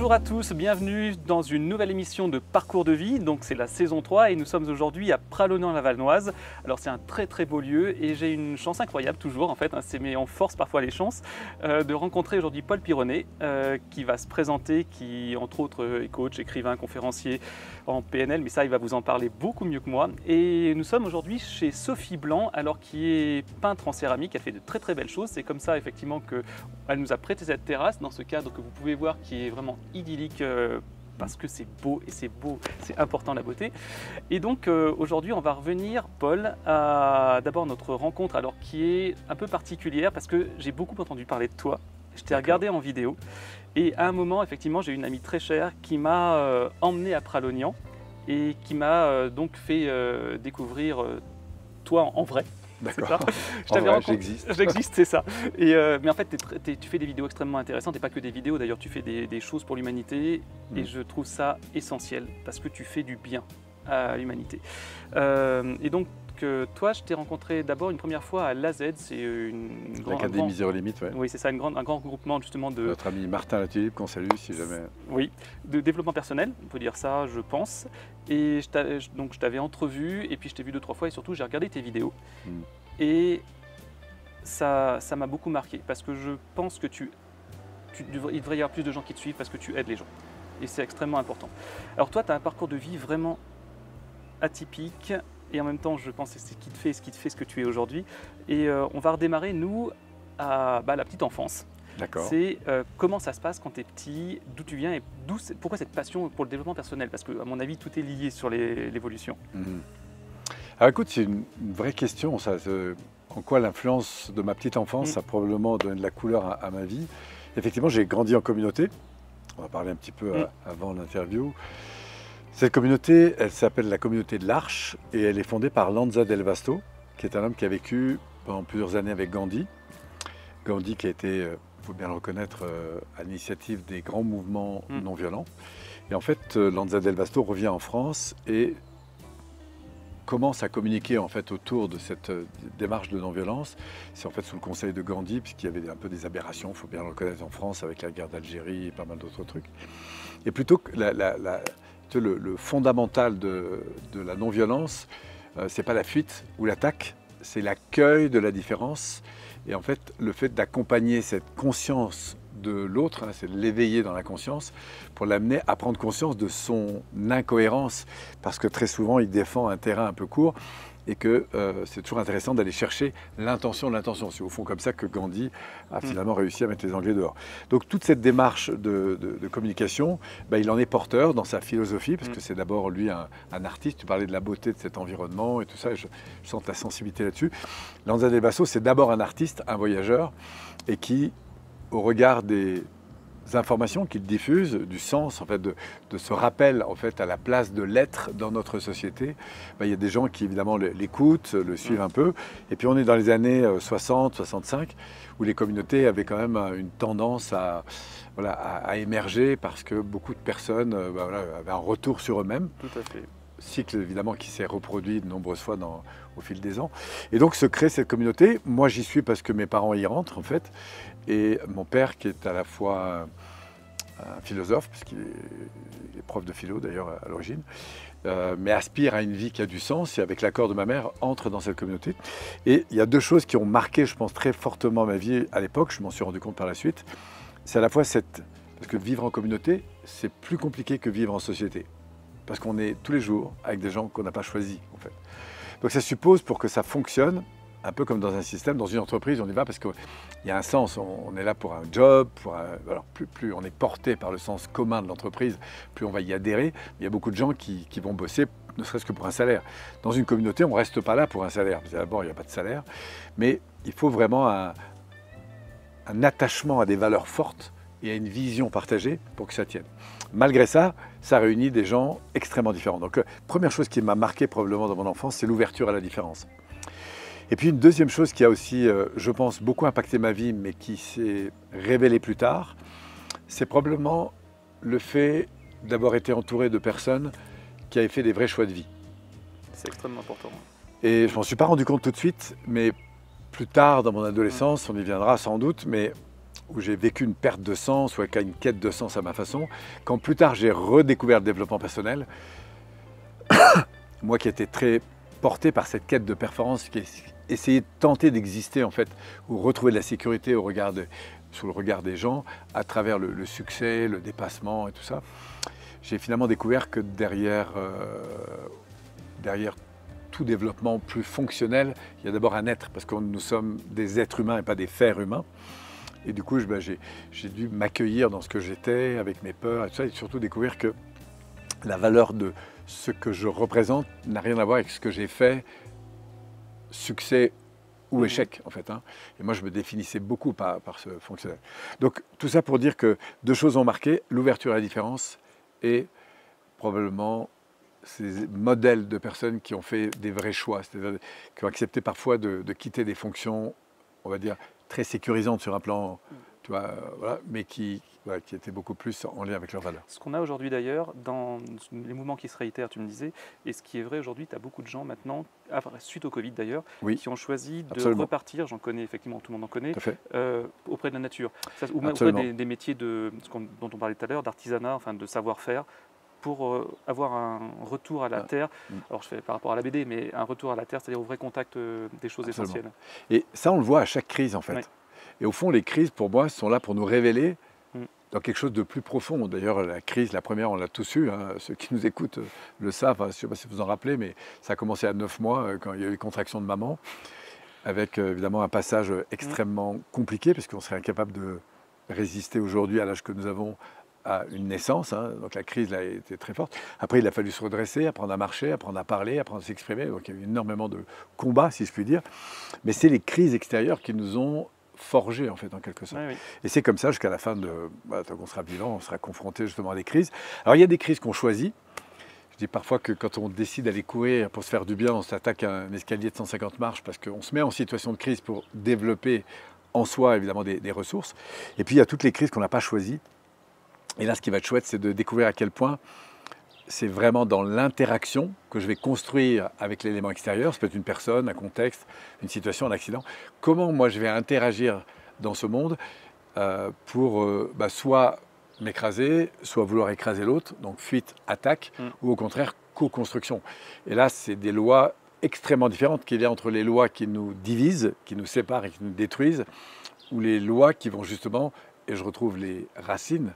Bonjour à tous, bienvenue dans une nouvelle émission de Parcours de vie. Donc c'est la saison 3 et nous sommes aujourd'hui à Pralognan-la-Vallenoise. Alors c'est un très beau lieu et j'ai une chance incroyable toujours en fait, mais on force parfois les chances, de rencontrer aujourd'hui Paul Pironnet qui va se présenter, qui entre autres est coach, écrivain, conférencier en PNL, mais ça il va vous en parler beaucoup mieux que moi. Et nous sommes aujourd'hui chez Sophie Blanc, alors qui est peintre en céramique, elle fait de très belles choses. C'est comme ça effectivement qu'elle nous a prêté cette terrasse dans ce cadre que vous pouvez voir qui est vraiment idyllique parce que c'est beau, c'est important la beauté. Et donc aujourd'hui on va revenir, Paul, à d'abord notre rencontre, alors qui est un peu particulière parce que j'ai beaucoup entendu parler de toi. Je t'ai regardé en vidéo et à un moment effectivement j'ai une amie très chère qui m'a emmené à Pralognan et qui m'a donc fait découvrir toi en vrai. D'accord. J'existe, c'est ça. Et, mais en fait, tu fais des vidéos extrêmement intéressantes, et pas que des vidéos, d'ailleurs, tu fais des choses pour l'humanité, et je trouve ça essentiel, parce que tu fais du bien à l'humanité. Et donc, toi, je t'ai rencontré d'abord une première fois à l'AZ, c'est l'Académie Zéro Limite, ouais. Oui, c'est ça, un grand regroupement justement de... Notre ami Martin Latulippe, qu'on salue si jamais... Oui, de développement personnel, on peut dire ça, je pense. Et donc je t'avais entrevu, et puis je t'ai vu 2-3 fois, et surtout j'ai regardé tes vidéos. Et ça m'a beaucoup marqué, parce que je pense que il devrait y avoir plus de gens qui te suivent, parce que tu aides les gens. Et c'est extrêmement important. Alors toi, tu as un parcours de vie vraiment atypique, et en même temps, je pense que c'est ce qui te fait ce que tu es aujourd'hui. Et on va redémarrer, nous, à la petite enfance. D'accord. C'est comment ça se passe quand tu es petit, d'où tu viens et pourquoi cette passion pour le développement personnel? Parce qu'à mon avis, tout est lié sur l'évolution. Alors écoute, c'est une vraie question. Ça, en quoi l'influence de ma petite enfance a probablement donné de la couleur à ma vie. Effectivement, j'ai grandi en communauté. On va parler un petit peu avant l'interview. Cette communauté, elle s'appelle la communauté de l'Arche et elle est fondée par Lanza Del Vasto, qui est un homme qui a vécu pendant plusieurs années avec Gandhi. Gandhi qui a été, il faut bien le reconnaître, à l'initiative des grands mouvements non violents. Et en fait, Lanza Del Vasto revient en France et commence à communiquer en fait autour de cette démarche de non-violence. C'est en fait sous le conseil de Gandhi, puisqu'il y avait un peu des aberrations, il faut bien le reconnaître, en France avec la guerre d'Algérie et pas mal d'autres trucs. Et plutôt que le fondamental de la non-violence, c'est pas la fuite ou l'attaque, c'est l'accueil de la différence. Et en fait, le fait d'accompagner cette conscience de l'autre, c'est de l'éveiller dans la conscience pour l'amener à prendre conscience de son incohérence, parce que très souvent, il défend un terrain un peu court et que c'est toujours intéressant d'aller chercher l'intention de l'intention. C'est au fond comme ça que Gandhi a finalement réussi à mettre les Anglais dehors. Donc toute cette démarche de communication, il en est porteur dans sa philosophie, parce que c'est d'abord lui un artiste. Tu parlais de la beauté de cet environnement et tout ça, et je sens ta sensibilité là-dessus. Lanza Del Vasto, c'est d'abord un artiste, un voyageur, et qui, au regard des informations qu'il diffuse, du sens en fait, de ce rappel en fait, à la place de l'être dans notre société, il y a des gens qui évidemment l'écoutent, le suivent un peu. Et puis on est dans les années 60, 65, où les communautés avaient quand même une tendance à émerger, parce que beaucoup de personnes avaient un retour sur eux-mêmes. Tout à fait. Cycle évidemment qui s'est reproduit de nombreuses fois au fil des ans. Et donc se crée cette communauté. Moi j'y suis parce que mes parents y rentrent en fait. Et mon père, qui est à la fois un philosophe, puisqu'il est prof de philo d'ailleurs à l'origine, mais aspire à une vie qui a du sens, et avec l'accord de ma mère, entre dans cette communauté. Et il y a deux choses qui ont marqué, je pense, très fortement ma vie à l'époque, je m'en suis rendu compte par la suite. C'est à la fois parce que vivre en communauté, c'est plus compliqué que vivre en société. Parce qu'on est tous les jours avec des gens qu'on n'a pas choisis, en fait. Donc ça suppose, pour que ça fonctionne, un peu comme dans un système, dans une entreprise, on y va parce qu'il y a un sens. On est là pour un job, alors plus on est porté par le sens commun de l'entreprise, plus on va y adhérer. Il y a beaucoup de gens qui vont bosser, ne serait-ce que pour un salaire. Dans une communauté, on ne reste pas là pour un salaire. D'abord, il n'y a pas de salaire, mais il faut vraiment un attachement à des valeurs fortes et à une vision partagée pour que ça tienne. Malgré ça, ça réunit des gens extrêmement différents. Donc, première chose qui m'a marqué probablement dans mon enfance, c'est l'ouverture à la différence. Et puis une deuxième chose qui a aussi, je pense, beaucoup impacté ma vie, mais qui s'est révélée plus tard, c'est probablement le fait d'avoir été entouré de personnes qui avaient fait des vrais choix de vie. C'est extrêmement important. Et je ne m'en suis pas rendu compte tout de suite, mais plus tard dans mon adolescence, on y viendra sans doute, mais où j'ai vécu une perte de sens, ou une quête de sens à ma façon. Quand plus tard j'ai redécouvert le développement personnel, moi qui étais très porté par cette quête de performance, qui essayait de tenter d'exister en fait, ou retrouver de la sécurité sous le regard des gens, à travers le succès, le dépassement et tout ça, j'ai finalement découvert que derrière tout développement plus fonctionnel, il y a d'abord un être, parce que nous sommes des êtres humains et pas des fers humains. Et du coup, j'ai dû m'accueillir dans ce que j'étais, avec mes peurs et tout ça, et surtout découvrir que la valeur de ce que je représente n'a rien à voir avec ce que j'ai fait, succès ou échec en fait. Et moi, je me définissais beaucoup par ce fonctionnel. Donc, tout ça pour dire que deux choses ont marqué, l'ouverture à la différence et probablement ces modèles de personnes qui ont fait des vrais choix, c'est-à-dire qui ont accepté parfois de quitter des fonctions, on va dire, très sécurisantes sur un plan, tu vois, voilà, mais qui étaient beaucoup plus en lien avec leurs valeurs. Ce qu'on a aujourd'hui d'ailleurs, dans les mouvements qui se réitèrent, tu me disais, et ce qui est vrai aujourd'hui, tu as beaucoup de gens maintenant, suite au Covid d'ailleurs, qui ont choisi de repartir, j'en connais effectivement, tout le monde en connaît, auprès de la nature, ou même auprès des métiers dont on parlait tout à l'heure, d'artisanat, enfin de savoir-faire, pour avoir un retour à la terre. Alors je fais par rapport à la BD, mais un retour à la terre, c'est-à-dire au vrai contact des choses essentielles. Et ça, on le voit à chaque crise en fait. Ouais. Et au fond, les crises, pour moi, sont là pour nous révéler dans quelque chose de plus profond. D'ailleurs, la crise, la première, on l'a tous eu. Ceux qui nous écoutent le savent. Je ne sais pas si vous en rappelez, mais ça a commencé à 9 mois, quand il y a eu les contractions de maman, avec évidemment un passage extrêmement compliqué, parce qu'on serait incapable de résister aujourd'hui à l'âge que nous avons à une naissance, donc la crise là, a été très forte. Après, il a fallu se redresser, apprendre à marcher, apprendre à parler, apprendre à s'exprimer. Donc il y a eu énormément de combats, si je puis dire. Mais c'est les crises extérieures qui nous ont forgés, en fait, en quelque sorte. Oui. Et c'est comme ça jusqu'à la fin tant qu'on sera vivant, on sera confronté justement à des crises. Alors il y a des crises qu'on choisit. Je dis parfois que quand on décide d'aller courir pour se faire du bien, on s'attaque à un escalier de 150 marches parce qu'on se met en situation de crise pour développer en soi, évidemment, des ressources. Et puis il y a toutes les crises qu'on n'a pas choisies. Et là, ce qui va être chouette, c'est de découvrir à quel point c'est vraiment dans l'interaction que je vais construire avec l'élément extérieur. Ça peut être une personne, un contexte, une situation, un accident. Comment moi je vais interagir dans ce monde pour soit m'écraser, soit vouloir écraser l'autre, donc fuite, attaque, ou au contraire co-construction. Et là, c'est des lois extrêmement différentes qu'il y a entre les lois qui nous divisent, qui nous séparent et qui nous détruisent, ou les lois qui vont justement, et je retrouve les racines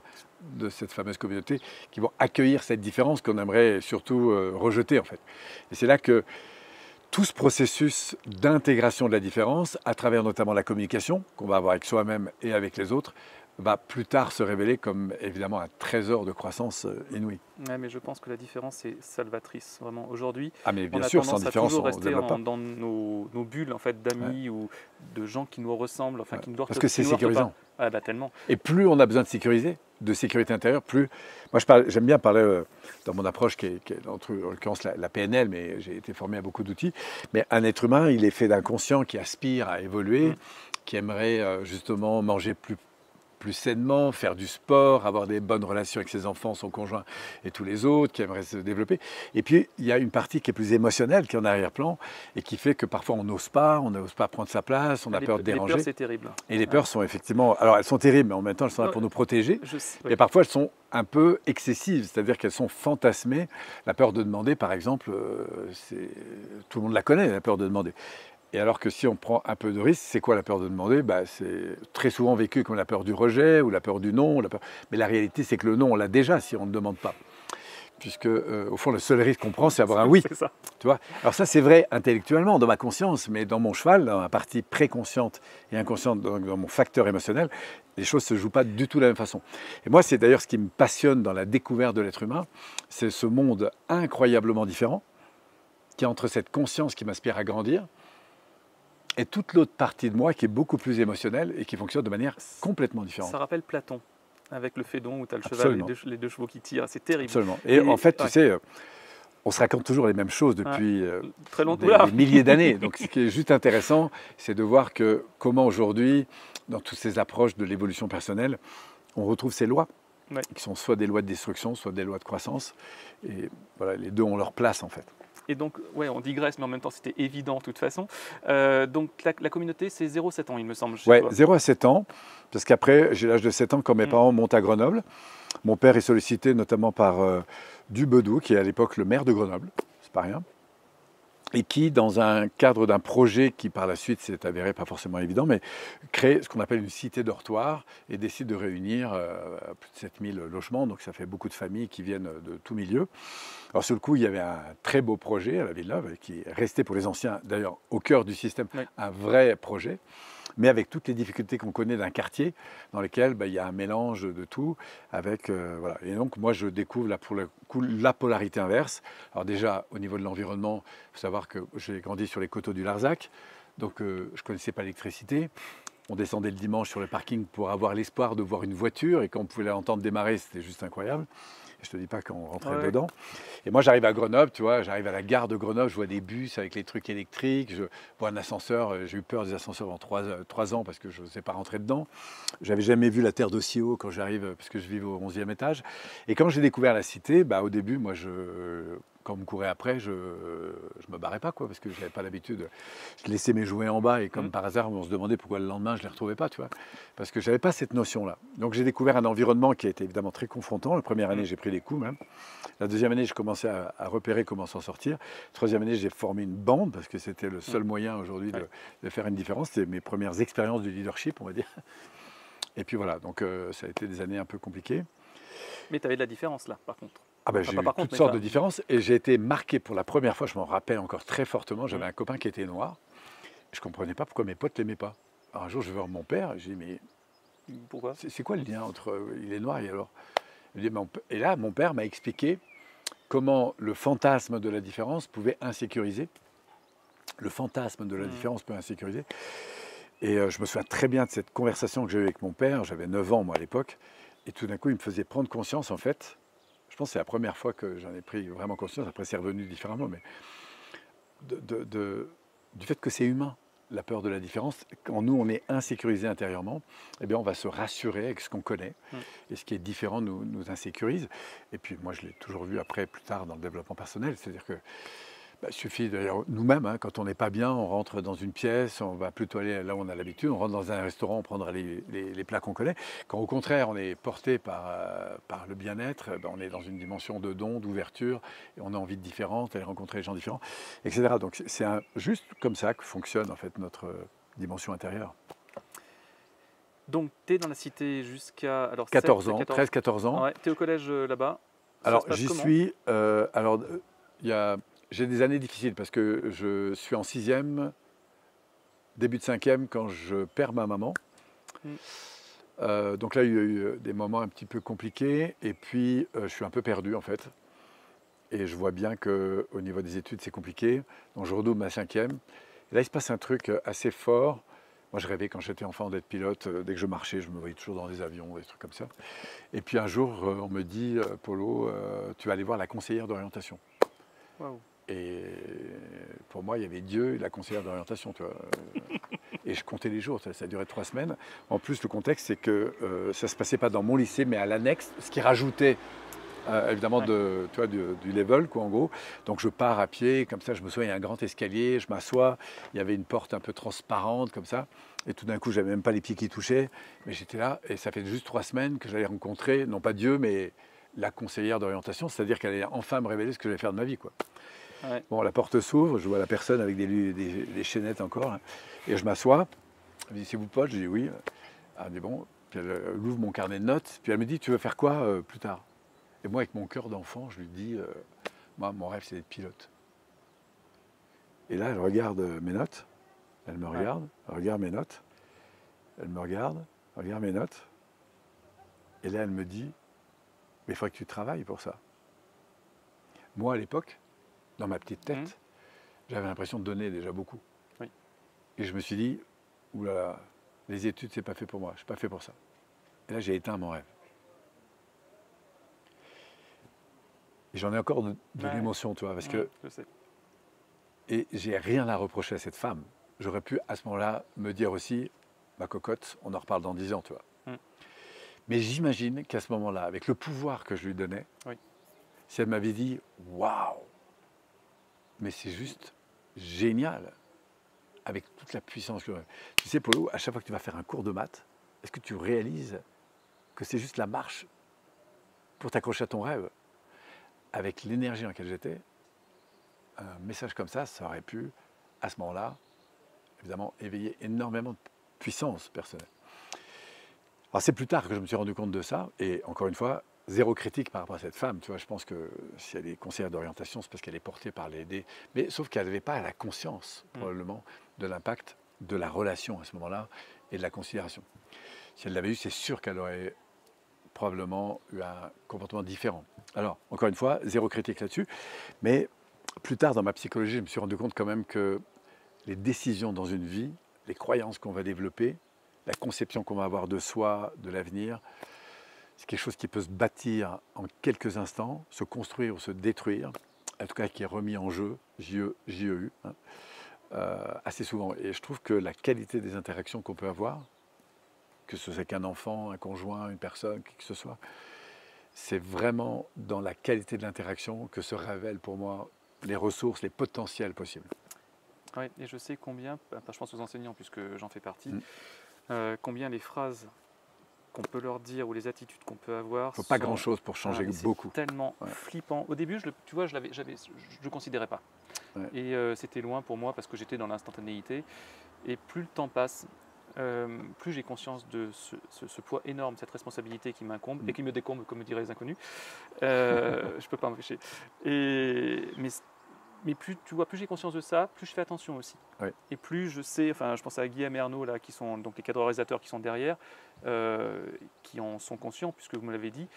de cette fameuse communauté, qui vont accueillir cette différence qu'on aimerait surtout rejeter en fait. Et c'est là que tout ce processus d'intégration de la différence, à travers notamment la communication qu'on va avoir avec soi-même et avec les autres, va plus tard se révéler comme évidemment un trésor de croissance inouï. Ouais, mais je pense que la différence est salvatrice, vraiment. Aujourd'hui, mais bien sûr, sans différence, on rester dans nos bulles en fait, d'amis ou de gens qui nous ressemblent, enfin qui nous doivent. Parce que c'est sécurisant. Ah, tellement. Et plus on a besoin de sécuriser, de sécurité intérieure, plus... Moi, j'aime bien parler dans mon approche, qui est en l'occurrence la PNL, mais j'ai été formé à beaucoup d'outils. Mais un être humain, il est fait d'inconscient qui aspire à évoluer, qui aimerait justement manger plus sainement, faire du sport, avoir des bonnes relations avec ses enfants, son conjoint et tous les autres, qui aimeraient se développer. Et puis, il y a une partie qui est plus émotionnelle, qui est en arrière-plan, et qui fait que parfois on n'ose pas prendre sa place, on a peur de déranger. Les peurs, c'est terrible. Et les peurs sont effectivement... Alors, elles sont terribles, mais en même temps, elles sont là pour nous protéger. Et parfois, elles sont un peu excessives, c'est-à-dire qu'elles sont fantasmées. La peur de demander, par exemple, tout le monde la connaît, la peur de demander. Et alors que si on prend un peu de risque, c'est quoi la peur de demander ? C'est très souvent vécu comme la peur du rejet ou la peur du non. Mais la réalité, c'est que le non, on l'a déjà si on ne demande pas. Puisque, au fond, le seul risque qu'on prend, c'est avoir un oui. C'est ça. Tu vois ? Alors ça, c'est vrai intellectuellement, dans ma conscience, mais dans mon cheval, dans ma partie préconsciente et inconsciente, dans mon facteur émotionnel, les choses ne se jouent pas du tout de la même façon. Et moi, c'est d'ailleurs ce qui me passionne dans la découverte de l'être humain, c'est ce monde incroyablement différent, qui est entre cette conscience qui m'aspire à grandir, et toute l'autre partie de moi qui est beaucoup plus émotionnelle et qui fonctionne de manière complètement différente. Ça rappelle Platon, avec le Phédon où tu as le cheval, les deux chevaux qui tirent, c'est terrible. Absolument. Et en fait, tu sais, on se raconte toujours les mêmes choses depuis très longtemps, des milliers d'années. Donc ce qui est juste intéressant, c'est de voir comment aujourd'hui, dans toutes ces approches de l'évolution personnelle, on retrouve ces lois, qui sont soit des lois de destruction, soit des lois de croissance. Et voilà, les deux ont leur place en fait. Et donc, ouais, on digresse, mais en même temps, c'était évident de toute façon. Donc, la communauté, c'est 0,7 ans, il me semble, chez Ouais, toi. 0 à 7 ans, parce qu'après, j'ai l'âge de 7 ans quand mes parents montent à Grenoble. Mon père est sollicité notamment par Dubedou, qui est à l'époque le maire de Grenoble, c'est pas rien, et qui, dans un cadre d'un projet qui par la suite s'est avéré pas forcément évident, mais crée ce qu'on appelle une cité dortoir et décide de réunir plus de 7000 logements, donc ça fait beaucoup de familles qui viennent de tout milieu. Alors sur le coup, il y avait un très beau projet à la Villeneuve, qui est resté pour les anciens, d'ailleurs au cœur du système, Oui. un vrai projet, mais avec toutes les difficultés qu'on connaît d'un quartier dans lequel il y a un mélange de tout. Voilà. Et donc moi je découvre là, pour le coup, la polarité inverse. Alors déjà au niveau de l'environnement, il faut savoir que j'ai grandi sur les coteaux du Larzac, donc je ne connaissais pas l'électricité. On descendait le dimanche sur le parking pour avoir l'espoir de voir une voiture, et quand on pouvait l'entendre démarrer, c'était juste incroyable. Je te dis pas qu'on rentrait dedans. Et moi, j'arrive à Grenoble, tu vois, j'arrive à la gare de Grenoble, je vois des bus avec les trucs électriques, je vois un ascenseur. J'ai eu peur des ascenseurs pendant 3 ans parce que je ne sais pas rentrer dedans. J'avais jamais vu la terre d'aussi haut quand j'arrive, parce que je vivais au 11e étage. Et quand j'ai découvert la cité, au début, moi, quand on me courait après, je me barrais pas, quoi, parce que je n'avais pas l'habitude. Je laissais mes jouets en bas, et comme par hasard, on se demandait pourquoi le lendemain, je ne les retrouvais pas, tu vois, parce que je n'avais pas cette notion-là. Donc j'ai découvert un environnement qui a été évidemment très confrontant. La première année, j'ai pris des coups même. La deuxième année, je commençais à repérer comment s'en sortir. La troisième année, j'ai formé une bande, parce que c'était le seul moyen aujourd'hui de faire une différence. C'était mes premières expériences de leadership, on va dire. Et puis voilà, donc ça a été des années un peu compliquées. Mais tu avais de la différence là, par contre. J'ai eu toutes sortes de différences, et j'ai été marqué pour la première fois, je m'en rappelle encore très fortement. J'avais un copain qui était noir, je ne comprenais pas pourquoi mes potes ne l'aimaient pas. Alors un jour, je vais voir mon père, et je dis, mais pourquoi c'est quoi le lien entre il est noir et alors? Et là, mon père m'a expliqué comment le fantasme de la différence pouvait insécuriser. Le fantasme de la différence peut insécuriser. Et je me souviens très bien de cette conversation que j'ai eue avec mon père. J'avais 9 ans, moi, à l'époque. Et tout d'un coup, il me faisait prendre conscience, en fait. Je pense que c'est la première fois que j'en ai pris vraiment conscience. Après, c'est revenu différemment, mais du fait que c'est humain, la peur de la différence. Quand nous, on est insécurisé intérieurement, eh bien, on va se rassurer avec ce qu'on connaît. Et ce qui est différent nous insécurise. Et puis, moi, je l'ai toujours vu après, plus tard, dans le développement personnel. C'est-à-dire que il suffit d'ailleurs, nous-mêmes, quand on n'est pas bien, on rentre dans une pièce, on va plutôt aller là où on a l'habitude, on rentre dans un restaurant, on prendra les plats qu'on connaît. Quand au contraire, on est porté par le bien-être, on est dans une dimension de don, d'ouverture, et on a envie de différence, d'aller rencontrer les gens différents, etc. Donc c'est juste comme ça que fonctionne en fait notre dimension intérieure. Donc tu es dans la cité jusqu'à 14 ans, 13-14 ans. Ouais, tu es au collège là-bas. Alors j'y suis, j'ai des années difficiles parce que je suis en 6e, début de 5e, quand je perds ma maman. Donc là, il y a eu des moments un petit peu compliqués, et puis je suis un peu perdu en fait. Et je vois bien qu'au niveau des études, c'est compliqué. Donc je redouble ma 5e. Et là, il se passe un truc assez fort. Moi, je rêvais quand j'étais enfant d'être pilote. Dès que je marchais, je me voyais toujours dans des avions, des trucs comme ça. Et puis un jour, on me dit, Polo, tu vas aller voir la conseillère d'orientation. Wow. Et pour moi, il y avait Dieu et la conseillère d'orientation. Tu vois. Et je comptais les jours, ça a duré 3 semaines. En plus, le contexte, c'est que ça ne se passait pas dans mon lycée, mais à l'annexe, ce qui rajoutait évidemment du level, quoi, en gros. Donc je pars à pied, comme ça, je me souviens, il y a un grand escalier, je m'assois, il y avait une porte un peu transparente, comme ça. Et tout d'un coup, je n'avais même pas les pieds qui touchaient, mais j'étais là, et ça fait juste 3 semaines que j'allais rencontrer, non pas Dieu, mais la conseillère d'orientation, c'est-à-dire qu'elle allait enfin me révéler ce que j'allais faire de ma vie, quoi. Ouais. Bon, la porte s'ouvre, je vois la personne avec des chaînettes encore, hein, et je m'assois. Elle me dit, c'est vous Paul? Je dis oui. Elle me dit bon, puis elle ouvre mon carnet de notes, puis elle me dit, tu veux faire quoi plus tard? Et moi, avec mon cœur d'enfant, je lui dis, moi, mon rêve, c'est d'être pilote. Et là, elle regarde mes notes, elle me regarde, elle regarde mes notes, elle me regarde, elle regarde mes notes, et là, elle me dit, mais il faudrait que tu travailles pour ça. Moi, à l'époque, dans ma petite tête, j'avais l'impression de donner déjà beaucoup. Oui. Et je me suis dit, oulala, les études, c'est pas fait pour moi, je suis pas fait pour ça. Et là, j'ai éteint mon rêve. Et j'en ai encore de l'émotion, tu vois, parce que... Je sais. Et j'ai rien à reprocher à cette femme. J'aurais pu, à ce moment-là, me dire aussi, ma cocotte, on en reparle dans 10 ans, tu vois. Mais j'imagine qu'à ce moment-là, avec le pouvoir que je lui donnais, si elle m'avait dit, waouh, mais c'est juste génial, avec toute la puissance. Tu sais, Polo, à chaque fois que tu vas faire un cours de maths, est-ce que tu réalises que c'est juste la marche pour t'accrocher à ton rêve? Avec l'énergie dans laquelle j'étais, un message comme ça aurait pu, à ce moment-là, évidemment, éveiller énormément de puissance personnelle. Alors c'est plus tard que je me suis rendu compte de ça, et encore une fois, zéro critique par rapport à cette femme. Tu vois, je pense que si elle est conseillère d'orientation, c'est parce qu'elle est portée par l'aider. Mais sauf qu'elle n'avait pas la conscience, probablement, de l'impact de la relation à ce moment-là et de la considération. Si elle l'avait eu, c'est sûr qu'elle aurait probablement eu un comportement différent. Alors, encore une fois, zéro critique là-dessus. Mais plus tard, dans ma psychologie, je me suis rendu compte quand même que les décisions dans une vie, les croyances qu'on va développer, la conception qu'on va avoir de soi, de l'avenir, c'est quelque chose qui peut se bâtir en quelques instants, se construire ou se détruire, en tout cas qui est remis en jeu, J-E-U, assez souvent. Et je trouve que la qualité des interactions qu'on peut avoir, que ce soit qu'un enfant, un conjoint, une personne, qui que ce soit, c'est vraiment dans la qualité de l'interaction que se révèlent pour moi les ressources, les potentiels possibles. Oui, et je sais combien, je pense aux enseignants puisque j'en fais partie, combien les phrases qu'on peut leur dire ou les attitudes qu'on peut avoir. Il ne faut pas grand-chose pour changer beaucoup. C'est tellement flippant. Au début, tu vois, je ne le considérais pas. Ouais. Et c'était loin pour moi parce que j'étais dans l'instantanéité. Et plus le temps passe, plus j'ai conscience de ce poids énorme, cette responsabilité qui m'incombe et qui me décombe, comme me diraient les inconnus. Je ne peux pas m'empêcher. Mais plus tu vois, plus j'ai conscience de ça, plus je fais attention aussi. Ouais. Et plus je sais, enfin, je pense à Guillaume et Arnaud là, qui sont donc les cadres-réalisateurs qui sont derrière, qui en sont conscients puisque vous me l'avez dit.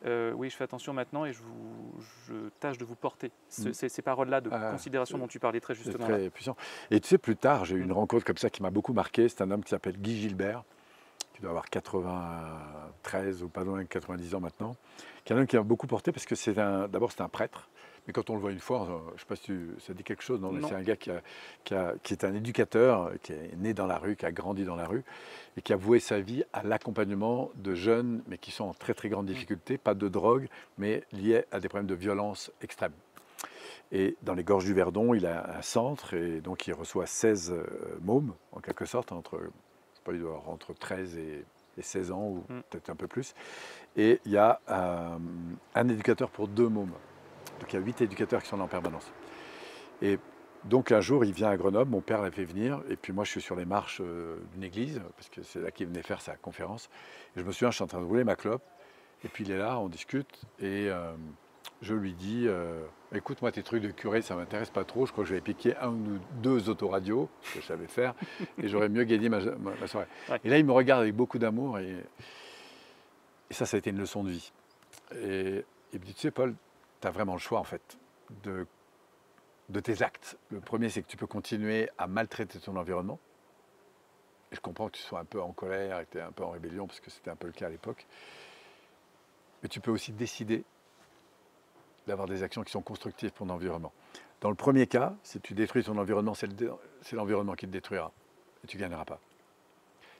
Oui, je fais attention maintenant et je tâche de vous porter ces paroles-là de considération dont tu parlais très justement. C'est très puissant. Et tu sais, plus tard, j'ai eu une rencontre comme ça qui m'a beaucoup marqué. C'est un homme qui s'appelle Guy Gilbert, qui doit avoir 93 ou pas loin de 90 ans maintenant, qui est un homme qui m'a beaucoup porté parce que d'abord c'est un prêtre. Mais quand on le voit une fois, je ne sais pas si ça dit quelque chose, non. C'est un gars qui est un éducateur, qui est né dans la rue, qui a grandi dans la rue, et qui a voué sa vie à l'accompagnement de jeunes, mais qui sont en très très grande difficulté, pas de drogue, mais liés à des problèmes de violence extrême. Et dans les Gorges du Verdon, il a un centre, et donc il reçoit 16 mômes, en quelque sorte, entre 13 et 16 ans, ou peut-être un peu plus. Et il y a un éducateur pour 2 mômes. Donc il y a 8 éducateurs qui sont là en permanence. Et donc un jour, il vient à Grenoble, mon père l'a fait venir, et puis moi je suis sur les marches d'une église, parce que c'est là qu'il venait faire sa conférence. Et je me souviens, je suis en train de rouler ma clope, et puis il est là, on discute, et je lui dis, écoute, moi tes trucs de curé, ça ne m'intéresse pas trop, je crois que je vais piquer 1 ou 2 autoradios, ce que je savais faire, et j'aurais mieux gagné ma soirée. Ouais. Et là, il me regarde avec beaucoup d'amour, et ça a été une leçon de vie. Et il me dit, tu sais Paul, tu as vraiment le choix en fait de tes actes. Le premier, c'est que tu peux continuer à maltraiter ton environnement. Et je comprends que tu sois un peu en colère et que tu es un peu en rébellion, parce que c'était un peu le cas à l'époque. Mais tu peux aussi décider d'avoir des actions qui sont constructives pour ton environnement. Dans le premier cas, si tu détruis ton environnement, c'est l'environnement qui te détruira. Et tu ne gagneras pas.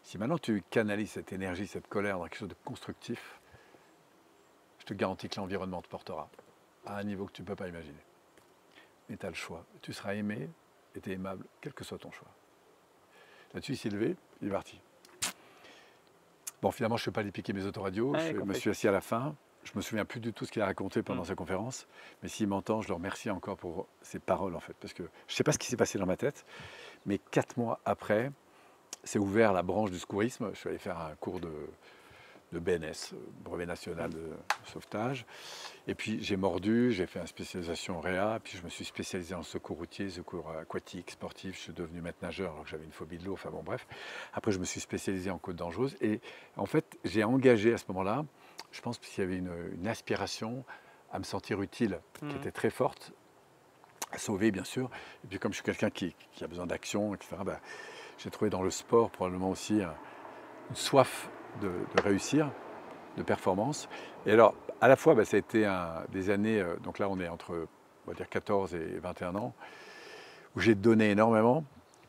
Si maintenant tu canalises cette énergie, cette colère dans quelque chose de constructif, je te garantis que l'environnement te portera à un niveau que tu ne peux pas imaginer. Mais tu as le choix. Tu seras aimé et tu es aimable, quel que soit ton choix. Là-dessus, il s'est levé, il est parti. Bon, finalement, je ne suis pas allé piquer mes autoradios. Je me suis assis à la fin. Je ne me souviens plus du tout ce qu'il a raconté pendant sa conférence. Mais s'il m'entend, je le remercie encore pour ses paroles, en fait. Parce que je ne sais pas ce qui s'est passé dans ma tête. Mais 4 mois après, s'est ouvert la branche du secourisme. Je suis allé faire un cours de BNS, brevet national de sauvetage. Et puis j'ai mordu, j'ai fait une spécialisation réa, puis je me suis spécialisé en secours routier, secours aquatique, sportif. Je suis devenu maître nageur alors que j'avais une phobie de l'eau, enfin bon bref. Après je me suis spécialisé en côte dangereuse et en fait j'ai engagé à ce moment-là, je pense qu'il y avait une aspiration à me sentir utile qui était très forte, à sauver bien sûr. Et puis comme je suis quelqu'un qui a besoin d'action, etc., j'ai trouvé dans le sport probablement aussi une soif de réussir, de performance. Et alors, à la fois, ça a été des années, donc là on est entre, on va dire, 14 et 21 ans, où j'ai donné énormément,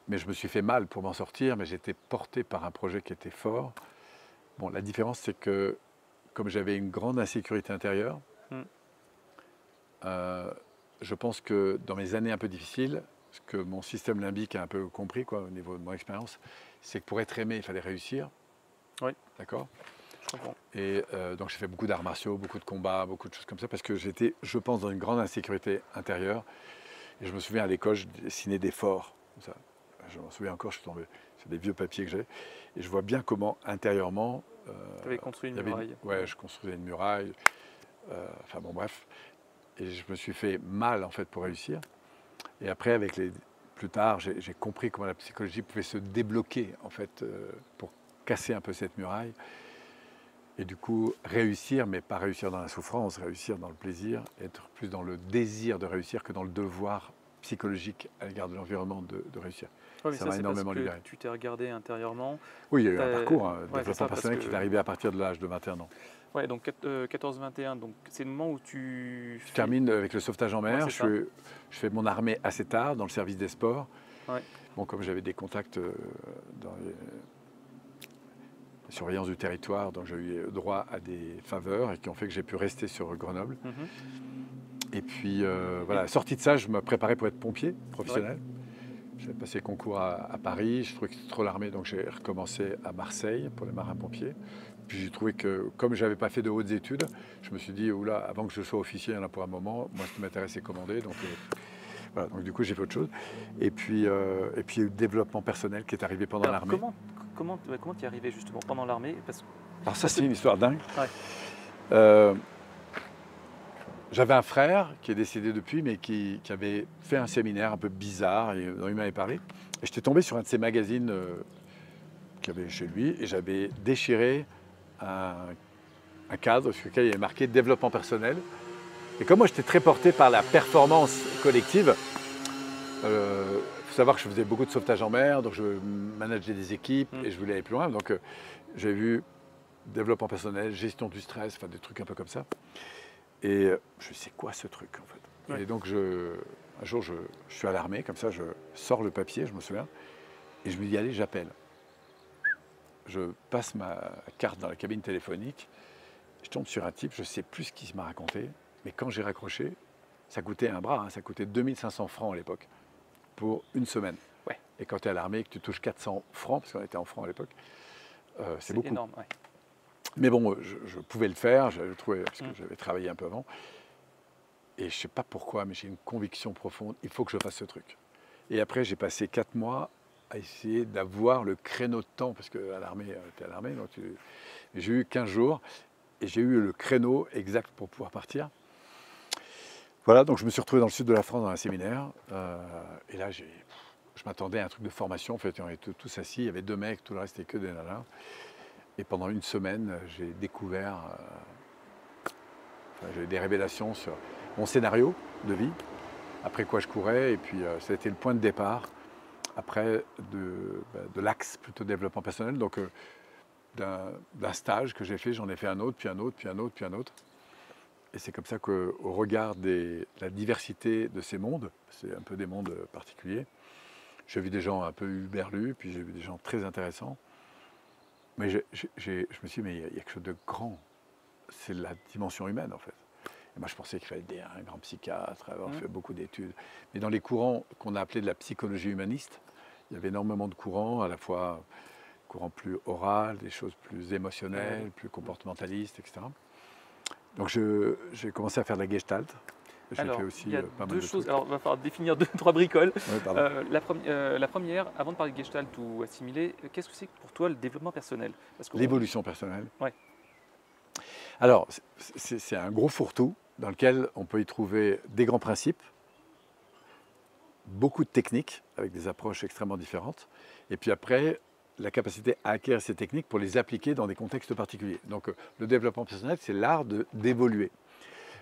mais je me suis fait mal pour m'en sortir, mais j'étais porté par un projet qui était fort. Bon, la différence, c'est que, comme j'avais une grande insécurité intérieure, je pense que dans mes années un peu difficiles, ce que mon système limbique a un peu compris, quoi, au niveau de mon expérience, c'est que pour être aimé, il fallait réussir. Oui. D'accord. Je comprends. Et donc j'ai fait beaucoup d'arts martiaux, beaucoup de combats, beaucoup de choses comme ça, parce que j'étais, je pense, dans une grande insécurité intérieure. Et je me souviens à l'école, je dessinais des forts. Comme ça. Je m'en souviens encore, je suis tombé sur des vieux papiers que j'ai. Et je vois bien comment intérieurement. Tu avais construit une muraille. Ouais, je construisais une muraille. Enfin bon, bref. Et je me suis fait mal en fait pour réussir. Et après, plus tard, j'ai compris comment la psychologie pouvait se débloquer en fait pour casser un peu cette muraille. Et du coup, réussir, mais pas réussir dans la souffrance, réussir dans le plaisir, être plus dans le désir de réussir que dans le devoir psychologique à l'égard de l'environnement de réussir. Ouais, mais ça m'a c'est énormément parce que libéré. tu t'es regardé intérieurement. Oui, il y a eu un parcours, Ouais, développement personnel qui est arrivé à partir de l'âge de 21 ans. Ouais, donc 14-21, donc c'est le moment où tu Je termine avec le sauvetage en mer. Ouais, je fais mon armée assez tard dans le service des sports. Ouais. Bon, comme j'avais des contacts dans les surveillance du territoire, donc j'ai eu droit à des faveurs et qui ont fait que j'ai pu rester sur Grenoble. Et puis voilà, sorti de ça, je me préparais pour être pompier professionnel. Ouais. J'avais passé le concours à Paris, je trouvais que c'était trop l'armée, donc j'ai recommencé à Marseille pour les marins-pompiers. Puis j'ai trouvé que, comme je n'avais pas fait de hautes études, je me suis dit, oula, avant que je sois officier, il y en a pour un moment, moi ce qui m'intéresse c'est commander. Donc, voilà, donc du coup j'ai fait autre chose. Et puis il y a eu le développement personnel qui est arrivé pendant l'armée. Comment tu es arrivé justement pendant l'armée? Alors ça c'est une histoire dingue. Ouais. J'avais un frère qui est décédé depuis, mais qui avait fait un séminaire un peu bizarre et dont il m'avait parlé. Et j'étais tombé sur un de ces magazines qu'il y avait chez lui et j'avais déchiré un cadre sur lequel il y avait marqué développement personnel. Et comme moi j'étais très porté par la performance collective, il faut savoir que je faisais beaucoup de sauvetage en mer, donc je manageais des équipes et je voulais aller plus loin. Donc j'ai vu développement personnel, gestion du stress, enfin des trucs un peu comme ça. Et je sais quoi ce truc en fait. Ouais. Et donc un jour je suis à l'armée, comme ça je sors le papier, je me souviens, et je me dis allez j'appelle. Je passe ma carte dans la cabine téléphonique, je tombe sur un type, je ne sais plus ce qu'il m'a raconté, mais quand j'ai raccroché, ça coûtait un bras, ça coûtait 2500 francs à l'époque, pour une semaine. Ouais. Et quand tu es à l'armée et que tu touches 400 francs, parce qu'on était en francs à l'époque, c'est beaucoup. Énorme, ouais. Mais bon, je pouvais le faire, je trouvais, parce que j'avais travaillé un peu avant. Et je ne sais pas pourquoi, mais j'ai une conviction profonde, il faut que je fasse ce truc. Et après, j'ai passé 4 mois à essayer d'avoir le créneau de temps, parce qu'à l'armée, tu es à l'armée, donc j'ai eu 15 jours, et j'ai eu le créneau exact pour pouvoir partir. Voilà, donc je me suis retrouvé dans le sud de la France, dans un séminaire, et là, je m'attendais à un truc de formation, en fait, on était tous assis, il y avait 2 mecs, tout le reste, c'était que des nanas. Et pendant une semaine, j'ai découvert, j'ai eu des révélations sur mon scénario de vie, après quoi je courais, et puis ça a été le point de départ, après de l'axe plutôt développement personnel, donc d'un stage que j'ai fait, j'en ai fait un autre, puis un autre, puis un autre, puis un autre. Et c'est comme ça qu'au regard de la diversité de ces mondes, c'est un peu des mondes particuliers, j'ai vu des gens un peu uberlus, puis j'ai vu des gens très intéressants. Mais je me suis dit, mais il y a quelque chose de grand. C'est la dimension humaine, en fait. Et moi, je pensais qu'il fallait être un grand psychiatre, avoir fait beaucoup d'études. Mais dans les courants qu'on a appelés de la psychologie humaniste, il y avait énormément de courants, à la fois courants plus oraux, des choses plus émotionnelles, plus comportementalistes, etc. Donc, j'ai commencé à faire de la gestalt. J'ai fait aussi il y a pas mal deux de choses. trucs. Alors, il va falloir définir 2-3 bricoles. Ouais, la première, avant de parler de Gestalt ou assimilé, qu'est-ce que c'est pour toi le développement personnel? L'évolution personnelle. Ouais. Alors, c'est un gros fourre-tout dans lequel on peut y trouver des grands principes, beaucoup de techniques avec des approches extrêmement différentes, et puis après, la capacité à acquérir ces techniques pour les appliquer dans des contextes particuliers. Donc, le développement personnel, c'est l'art d'évoluer.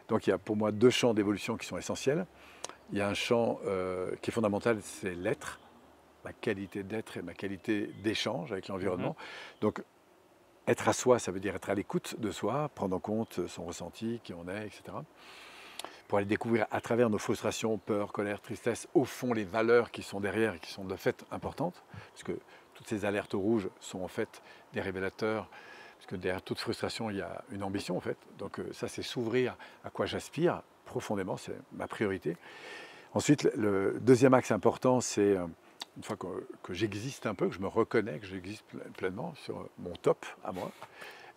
Donc il y a pour moi 2 champs d'évolution qui sont essentiels. Il y a un champ qui est fondamental, c'est l'être, ma qualité d'être et ma qualité d'échange avec l'environnement. Donc être à soi, ça veut dire être à l'écoute de soi, prendre en compte son ressenti, qui on est, etc. Pour aller découvrir à travers nos frustrations, peurs, colère, tristesse, au fond les valeurs qui sont derrière et qui sont de fait importantes. Parce que toutes ces alertes rouges sont en fait des révélateurs. Parce que derrière toute frustration, il y a une ambition en fait. Donc ça, c'est s'ouvrir à quoi j'aspire profondément, c'est ma priorité. Ensuite, le deuxième axe important, c'est une fois que j'existe un peu, que je me reconnais, que j'existe pleinement sur mon top à moi,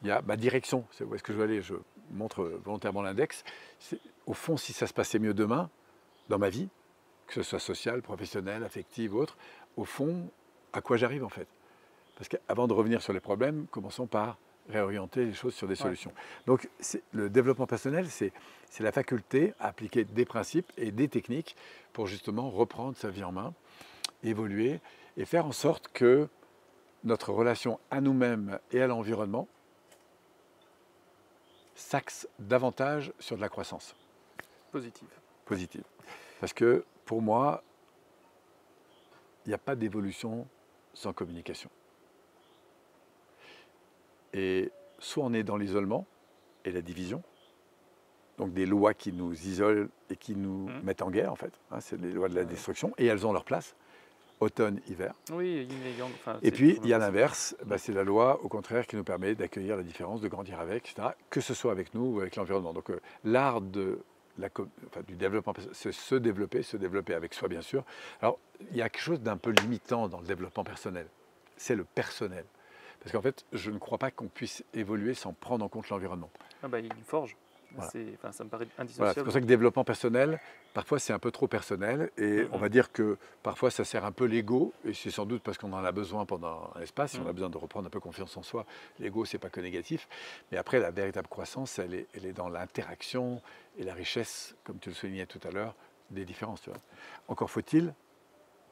il y a ma direction, c'est où est-ce que je veux aller, je montre volontairement l'index. Au fond, si ça se passait mieux demain, dans ma vie, que ce soit sociale, professionnelle, affective ou autre, au fond, à quoi j'arrive en fait? Parce qu'avant de revenir sur les problèmes, commençons par réorienter les choses sur des solutions. Donc le développement personnel, c'est la faculté à appliquer des principes et des techniques pour justement reprendre sa vie en main, évoluer et faire en sorte que notre relation à nous-mêmes et à l'environnement s'axe davantage sur de la croissance. Positive. Parce que pour moi, il n'y a pas d'évolution sans communication. Et soit on est dans l'isolement et la division, donc des lois qui nous isolent et qui nous mettent en guerre en fait, hein, c'est les lois de la destruction, et elles ont leur place, automne, hiver. Oui, yin et yang. Enfin, et puis il y a l'inverse, c'est la loi au contraire qui nous permet d'accueillir la différence, de grandir avec, etc., que ce soit avec nous ou avec l'environnement. Donc l'art du développement, c'est se développer avec soi bien sûr. Alors il y a quelque chose d'un peu limitant dans le développement personnel, c'est le personnel. Parce qu'en fait, je ne crois pas qu'on puisse évoluer sans prendre en compte l'environnement. Ah bah, il forge. Voilà. Ça me paraît indissociable. Voilà, c'est pour ça que le développement personnel, parfois c'est un peu trop personnel. Et on va dire que parfois ça sert un peu l'ego. Et c'est sans doute parce qu'on en a besoin pendant un espace. Si on a besoin de reprendre un peu confiance en soi, l'ego, c'est pas que négatif. Mais après, la véritable croissance, elle est dans l'interaction et la richesse, comme tu le soulignais tout à l'heure, des différences. Tu vois. Encore faut-il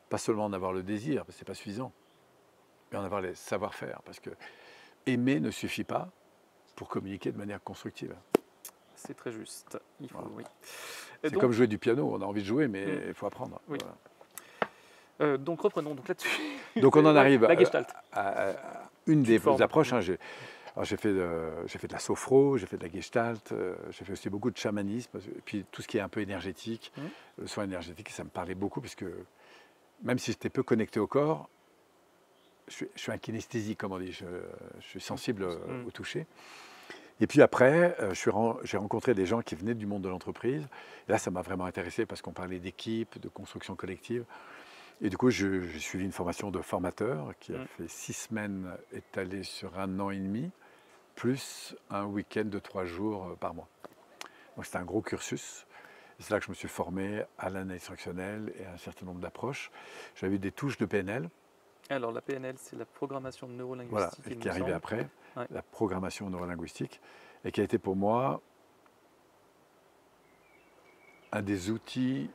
pas seulement en avoir le désir, parce que c'est pas suffisant, mais en avoir les savoir-faire, parce que aimer ne suffit pas pour communiquer de manière constructive. C'est très juste. Il faut, C'est comme jouer du piano, on a envie de jouer, mais il faut apprendre. Oui. Voilà. Donc reprenons donc là-dessus. Donc on en arrive la Gestalt. À une des approches. Hein, j'ai fait de la sophro, j'ai fait de la Gestalt, j'ai fait aussi beaucoup de chamanisme, et puis tout ce qui est un peu énergétique, le soin énergétique, ça me parlait beaucoup, puisque même si j'étais peu connecté au corps, je suis un kinesthésique, comme on dit, je suis sensible au toucher. Et puis après, j'ai rencontré des gens qui venaient du monde de l'entreprise. Là, ça m'a vraiment intéressé parce qu'on parlait d'équipe, de construction collective. Et du coup, j'ai suivi une formation de formateur qui a fait 6 semaines étalées sur 1 an et demi, plus un week-end de 3 jours par mois. Donc c'était un gros cursus. C'est là que je me suis formé à l'analyse fonctionnelle et à un certain nombre d'approches. J'avais eu des touches de PNL. Alors la PNL, c'est la programmation neurolinguistique. Voilà, qui est arrivée après, la programmation neurolinguistique, et qui a été pour moi un des outils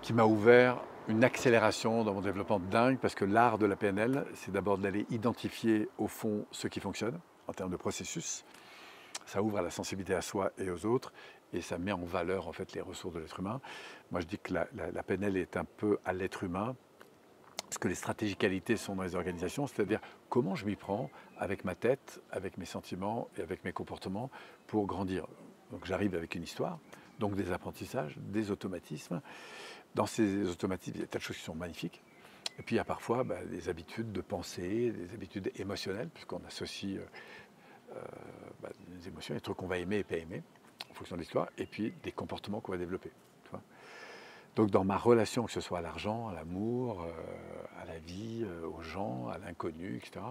qui m'a ouvert une accélération dans mon développement dingue, parce que l'art de la PNL, c'est d'abord d'aller identifier au fond ce qui fonctionne en termes de processus. Ça ouvre à la sensibilité à soi et aux autres, et ça met en valeur en fait les ressources de l'être humain. Moi, je dis que la PNL est un peu à l'être humain, ce que les stratégies qualité sont dans les organisations, c'est-à-dire comment je m'y prends avec ma tête, avec mes sentiments et avec mes comportements pour grandir. Donc j'arrive avec une histoire, donc des apprentissages, des automatismes. Dans ces automatismes, il y a tas de choses qui sont magnifiques. Et puis il y a parfois des habitudes de pensée, des habitudes émotionnelles, puisqu'on associe des émotions, des trucs qu'on va aimer et pas aimer, en fonction de l'histoire, et puis des comportements qu'on va développer. Tu vois. Donc dans ma relation, que ce soit à l'argent, à l'amour, à la vie, aux gens, à l'inconnu, etc.,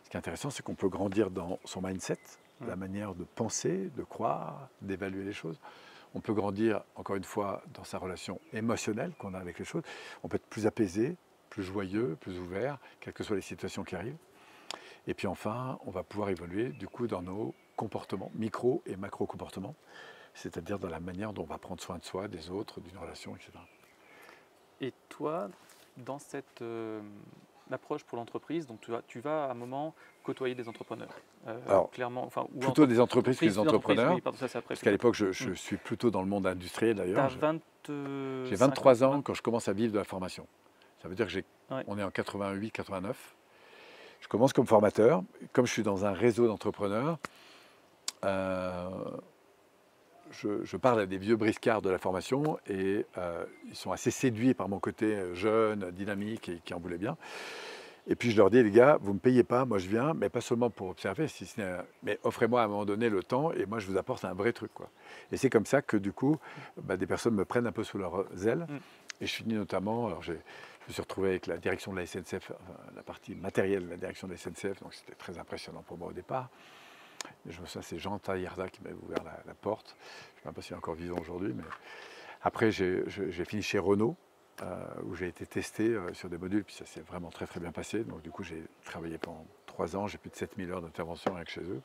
ce qui est intéressant, c'est qu'on peut grandir dans son mindset, la manière de penser, de croire, d'évaluer les choses. On peut grandir, encore une fois, dans sa relation émotionnelle qu'on a avec les choses. On peut être plus apaisé, plus joyeux, plus ouvert, quelles que soient les situations qui arrivent. Et puis enfin, on va pouvoir évoluer du coup dans nos comportements, micro et macro comportements, c'est-à-dire dans la manière dont on va prendre soin de soi, des autres, d'une relation, etc. Et toi, dans cette approche pour l'entreprise, donc tu vas à un moment côtoyer des entrepreneurs. Alors, clairement, enfin, ou plutôt des entreprises que des entrepreneurs, oui, pardon, ça, après, parce qu'à l'époque, je suis plutôt dans le monde industriel d'ailleurs. J'ai 23 23 ans quand je commence à vivre de la formation. Ça veut dire que on est en 88-89. Je commence comme formateur. Comme je suis dans un réseau d'entrepreneurs, je parle à des vieux briscards de la formation et ils sont assez séduits par mon côté jeune, dynamique et qui en voulaient bien. Et puis je leur dis, les gars, vous ne me payez pas, moi je viens, mais pas seulement pour observer, mais offrez-moi à un moment donné le temps et moi je vous apporte un vrai truc, quoi. Et c'est comme ça que du coup, des personnes me prennent un peu sous leur aile. Et je finis notamment, alors je me suis retrouvé avec la direction de la SNCF, enfin, la partie matérielle de la direction de la SNCF, donc c'était très impressionnant pour moi au départ. Et je me souviens, c'est Jean Taillarda qui m'avait ouvert la porte. Je ne sais même pas s'il est encore vivant aujourd'hui, mais après j'ai fini chez Renault. Où j'ai été testé sur des modules, puis ça s'est vraiment très très bien passé. Donc du coup j'ai travaillé pendant 3 ans, j'ai plus de 7000 heures d'intervention avec chez eux.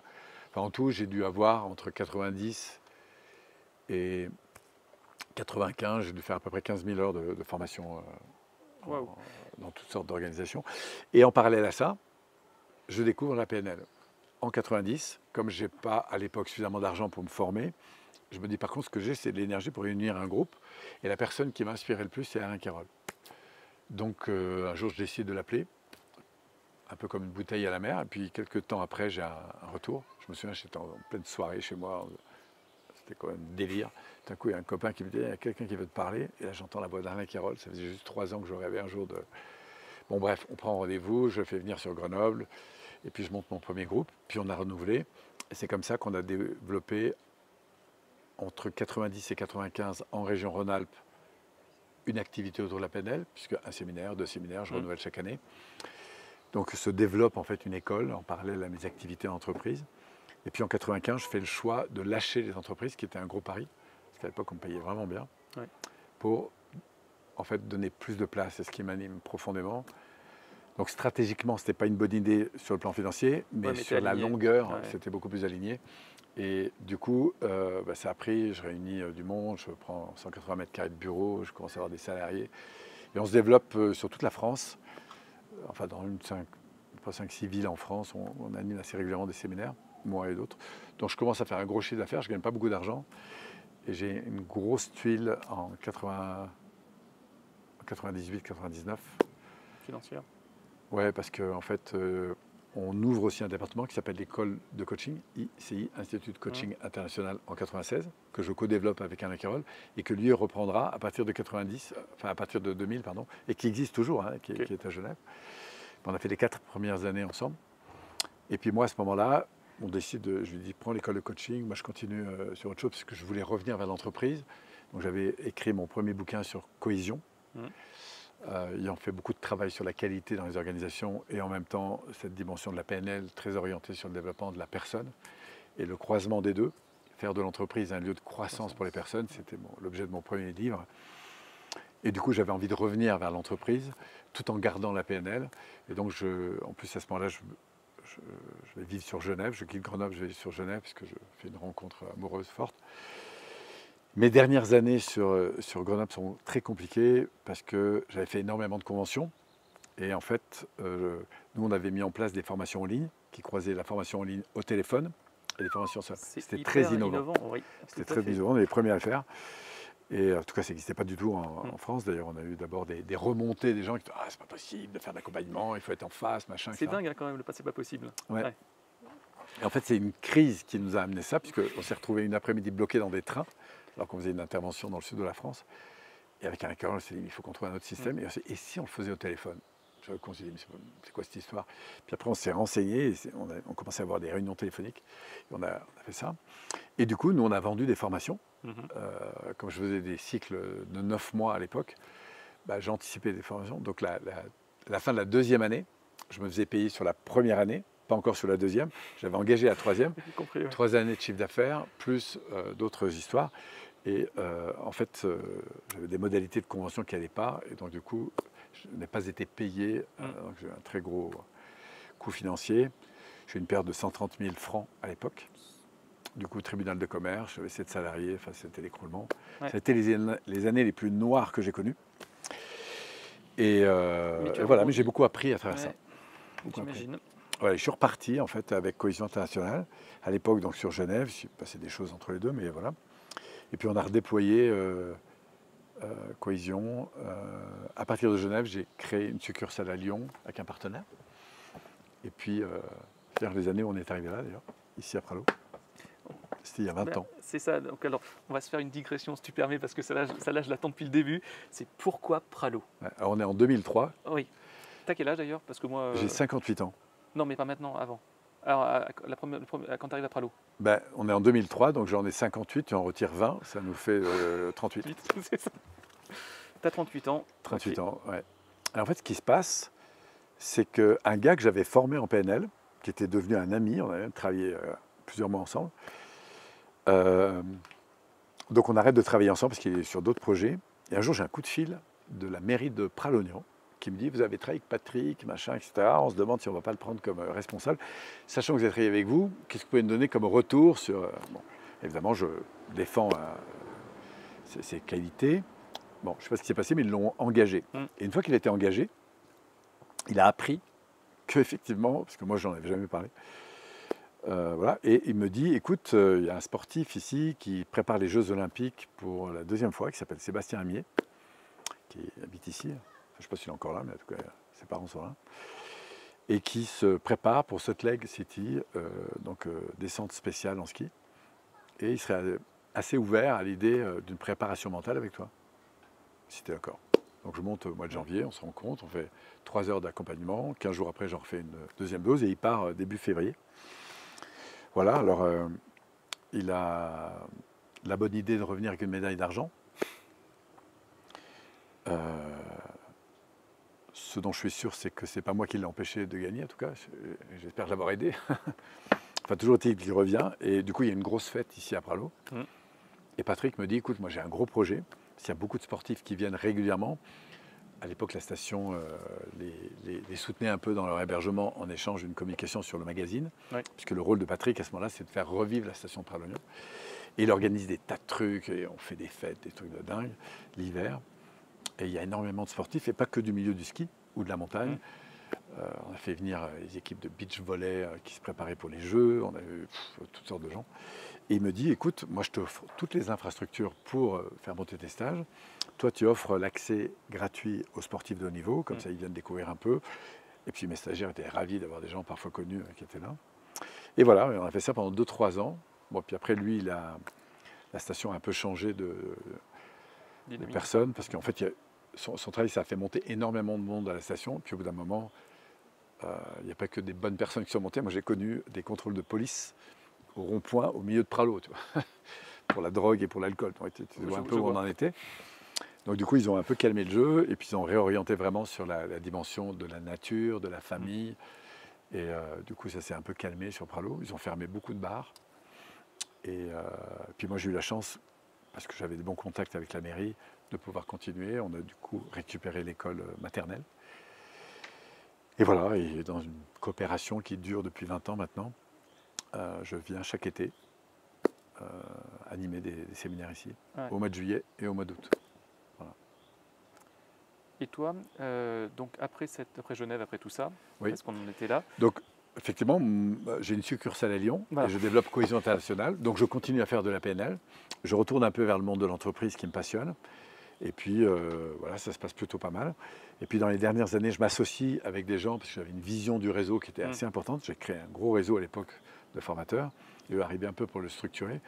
Enfin, en tout, j'ai dû avoir entre 90 et 95, j'ai dû faire à peu près 15 000 heures de formation dans toutes sortes d'organisations. Et en parallèle à ça, je découvre la PNL. En 90, comme je n'ai pas à l'époque suffisamment d'argent pour me former, je me dis par contre ce que j'ai, c'est de l'énergie pour réunir un groupe. Et la personne qui m'a inspiré le plus, c'est Alain Carole. Donc un jour, je décide de l'appeler, un peu comme une bouteille à la mer. Et puis quelques temps après, j'ai un retour. Je me souviens, j'étais en pleine soirée chez moi. C'était quand même délire. D'un coup, il y a un copain qui me dit, il y a quelqu'un qui veut te parler. Et là, j'entends la voix d'Alain Carole. Ça faisait juste 3 ans que je rêvais un jour de... Bon bref, on prend rendez-vous, je le fais venir sur Grenoble. Et puis je monte mon premier groupe. Puis on a renouvelé. Et c'est comme ça qu'on a développé entre 90 et 95 en région Rhône-Alpes, une activité autour de la PNL, puisque un séminaire, 2 séminaires, je renouvelle chaque année. Donc se développe en fait une école en parallèle à mes activités en entreprise. Et puis en 95, je fais le choix de lâcher les entreprises, qui était un gros pari, parce qu'à l'époque on me payait vraiment bien, pour en fait donner plus de place. C'est ce qui m'anime profondément. Donc stratégiquement, ce n'était pas une bonne idée sur le plan financier, mais sur la longueur, c'était beaucoup plus aligné. Et du coup, ça a pris, je réunis du monde, je prends 180 mètres carrés de bureau, je commence à avoir des salariés. Et on se développe sur toute la France, enfin dans 5-6 villes en France, on anime assez régulièrement des séminaires, moi et d'autres. Donc je commence à faire un gros chiffre d'affaires, je ne gagne pas beaucoup d'argent. Et j'ai une grosse tuile en 98-99. Financière. Ouais, parce qu'en fait, on ouvre aussi un département qui s'appelle l'école de coaching, ICI, Institut de Coaching International, en 96, que je co-développe avec Alain Carole, et que lui reprendra à partir de 2000, pardon, et qui existe toujours, qui est à Genève. On a fait les 4 premières années ensemble. Et puis moi, à ce moment-là, on décide, je lui dis, prends l'école de coaching, moi je continue sur autre chose, parce que je voulais revenir vers l'entreprise. Donc j'avais écrit mon premier bouquin sur cohésion. Ayant fait beaucoup de travail sur la qualité dans les organisations et en même temps cette dimension de la PNL très orientée sur le développement de la personne et le croisement des deux, faire de l'entreprise un lieu de croissance pour les personnes, c'était l'objet de mon premier livre. Et du coup, j'avais envie de revenir vers l'entreprise tout en gardant la PNL. Et donc, en plus à ce moment-là, je vais vivre sur Genève, je quitte Grenoble, je vais vivre sur Genève parce que je fais une rencontre amoureuse forte. Mes dernières années sur Grenoble sont très compliquées parce que j'avais fait énormément de conventions. Et en fait, nous, on avait mis en place des formations en ligne qui croisaient la formation en ligne au téléphone et les formations seules. C'était très innovant. Oui, c'était très innovant, on est les premiers à le faire. Et en tout cas, ça n'existait pas du tout en France. D'ailleurs, on a eu d'abord des remontées des gens qui disaient « Ah, c'est pas possible de faire de l'accompagnement, il faut être en face, machin. » C'est dingue quand même, c'est pas possible. Ouais. Et en fait, c'est une crise qui nous a amené ça, puisqu'on s'est retrouvé une après-midi bloqué dans des trains, alors qu'on faisait une intervention dans le sud de la France. Et avec un cœur, on s'est dit, il faut qu'on trouve un autre système. Et si on le faisait au téléphone? On s'est dit, c'est quoi cette histoire? Puis après, on s'est renseigné, on commençait à avoir des réunions téléphoniques. Et on a fait ça. Et du coup, nous, on a vendu des formations. Comme je faisais des cycles de 9 mois à l'époque, j'anticipais des formations. Donc, la fin de la 2e année, je me faisais payer sur la première année, pas encore sur la 2e. J'avais engagé la 3e. 3 années de chiffre d'affaires, plus d'autres histoires. Et en fait, j'avais des modalités de convention qui n'allaient pas. Et donc, du coup, je n'ai pas été payé. Donc, j'ai eu un très gros coût financier. J'ai eu une perte de 130 000 francs à l'époque. Du coup, tribunal de commerce, j'avais 7 salariés. Enfin, c'était l'écroulement. Ça a été les années les plus noires que j'ai connues. Et voilà, mais j'ai beaucoup appris à travers ça. J'imagine. Voilà, je suis reparti en fait avec Cohésion Internationale. À l'époque, donc sur Genève, il s'est passé des choses entre les deux, mais voilà. Et puis on a redéployé Cohésion. À partir de Genève, j'ai créé une succursale à Lyon avec un partenaire. Et puis, c'est-à-dire les années où on est arrivé là, d'ailleurs, ici à Pralot. C'était il y a 20 ans. C'est ça. Donc alors, on va se faire une digression, si tu permets, parce que ça là je l'attends depuis le début. C'est pourquoi Pralot? Alors, on est en 2003. Oui. T'as quel âge d'ailleurs? Parce que moi. J'ai 58 ans. Non, mais pas maintenant, avant. Alors, quand tu arrives à Pralo. Ben, on est en 2003, donc j'en ai 58, tu en retires 20, ça nous fait 38. C'est ça. T'as 38 ans. 38 Ok. ans, ouais. Alors en fait, ce qui se passe, c'est qu'un gars que j'avais formé en PNL, qui était devenu un ami, on a même travaillé plusieurs mois ensemble, donc on arrête de travailler ensemble parce qu'il est sur d'autres projets. Et un jour, j'ai un coup de fil de la mairie de Pralognan qui me dit, vous avez travaillé avec Patrick, machin, etc. On se demande si on ne va pas le prendre comme responsable. Sachant que vous avez travaillé avec vous, qu'est-ce que vous pouvez me donner comme retour sur... Bon, évidemment, je défends ses qualités. Bon, je ne sais pas ce qui s'est passé, mais ils l'ont engagé. Et une fois qu'il a été engagé, il a appris qu'effectivement, parce que moi, je n'en avais jamais parlé, voilà, et il me dit, écoute, il y a un sportif ici qui prépare les Jeux Olympiques pour la deuxième fois, qui s'appelle Sébastien Amier, qui habite ici. Je ne sais pas s'il est encore là, mais en tout cas, ses parents sont là. Et qui se prépare pour Salt Lake City, donc descente spéciale en ski. Et il serait assez ouvert à l'idée d'une préparation mentale avec toi, si tu es d'accord. Donc je monte au mois de janvier, on se rencontre, on fait 3 heures d'accompagnement. 15 jours après, j'en refais une deuxième dose et il part début février. Voilà, alors il a la bonne idée de revenir avec une médaille d'argent. Ce dont je suis sûr, c'est que ce n'est pas moi qui l'ai empêché de gagner, en tout cas. J'espère l'avoir aidé. Enfin, toujours est-il qu'il revient. Et du coup, il y a une grosse fête ici à Pralo. Et Patrick me dit, écoute, moi j'ai un gros projet. Il y a beaucoup de sportifs qui viennent régulièrement. À l'époque, la station les soutenait un peu dans leur hébergement en échange d'une communication sur le magazine. Oui. Puisque le rôle de Patrick, à ce moment-là, c'est de faire revivre la station de Pralognan. Et il organise des tas de trucs, et on fait des fêtes, des trucs de dingue, l'hiver. Et il y a énormément de sportifs, et pas que du milieu du ski ou de la montagne. On a fait venir les équipes de beach volley qui se préparaient pour les Jeux. On a eu toutes sortes de gens. Et il me dit, écoute, moi je t'offre toutes les infrastructures pour faire monter tes stages. Toi, tu offres l'accès gratuit aux sportifs de haut niveau, comme ça ils viennent découvrir un peu. Et puis mes stagiaires étaient ravis d'avoir des gens parfois connus qui étaient là. Et voilà, on a fait ça pendant 2-3 ans. Bon, puis après, lui, la station a un peu changé de personnes, parce qu'en fait, son travail, ça a fait monter énormément de monde à la station. Puis au bout d'un moment, il n'y a pas que des bonnes personnes qui sont montées. Moi, j'ai connu des contrôles de police au rond-point, au milieu de Pralo, tu vois, pour la drogue et pour l'alcool. Tu vois un peu où on en était. Donc du coup, ils ont un peu calmé le jeu et puis ils ont réorienté vraiment sur la dimension de la nature, de la famille. Et du coup, ça s'est un peu calmé sur Pralo. Ils ont fermé beaucoup de bars. Et puis moi, j'ai eu la chance, parce que j'avais des bons contacts avec la mairie, de pouvoir continuer. On a du coup récupéré l'école maternelle. Et voilà, et dans une coopération qui dure depuis 20 ans maintenant, je viens chaque été animer des séminaires ici, au mois de juillet et au mois d'août. Voilà. Et toi, donc après Genève, après tout ça, parce qu'on en était là. Donc, effectivement, j'ai une succursale à Lyon et je développe Cohésion Internationale. Donc, je continue à faire de la PNL. Je retourne un peu vers le monde de l'entreprise qui me passionne. Et puis, voilà, ça se passe plutôt pas mal. Et puis, dans les dernières années, je m'associe avec des gens parce que j'avais une vision du réseau qui était assez importante. J'ai créé un gros réseau à l'époque de formateurs. Et eux arrivaient un peu pour le structurer.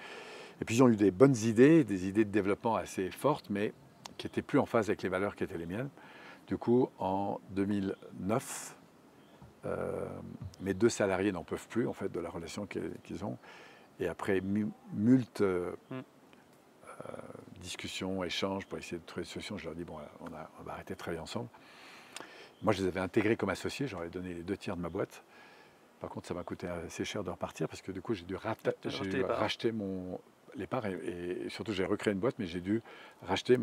Et puis, ils ont eu des bonnes idées, des idées de développement assez fortes, mais qui n'étaient plus en phase avec les valeurs qui étaient les miennes. Du coup, en 2009, mes 2 salariés n'en peuvent plus, en fait, de la relation qu'ils ont. Et après moult discussions, échanges pour essayer de trouver une solution, je leur ai dit, bon, on va arrêter de travailler ensemble. Moi, je les avais intégrés comme associés, j'aurais donné les 2 tiers de ma boîte. Par contre, ça m'a coûté assez cher de repartir parce que du coup, j'ai dû racheter les parts et surtout, j'ai recréé une boîte, mais j'ai dû racheter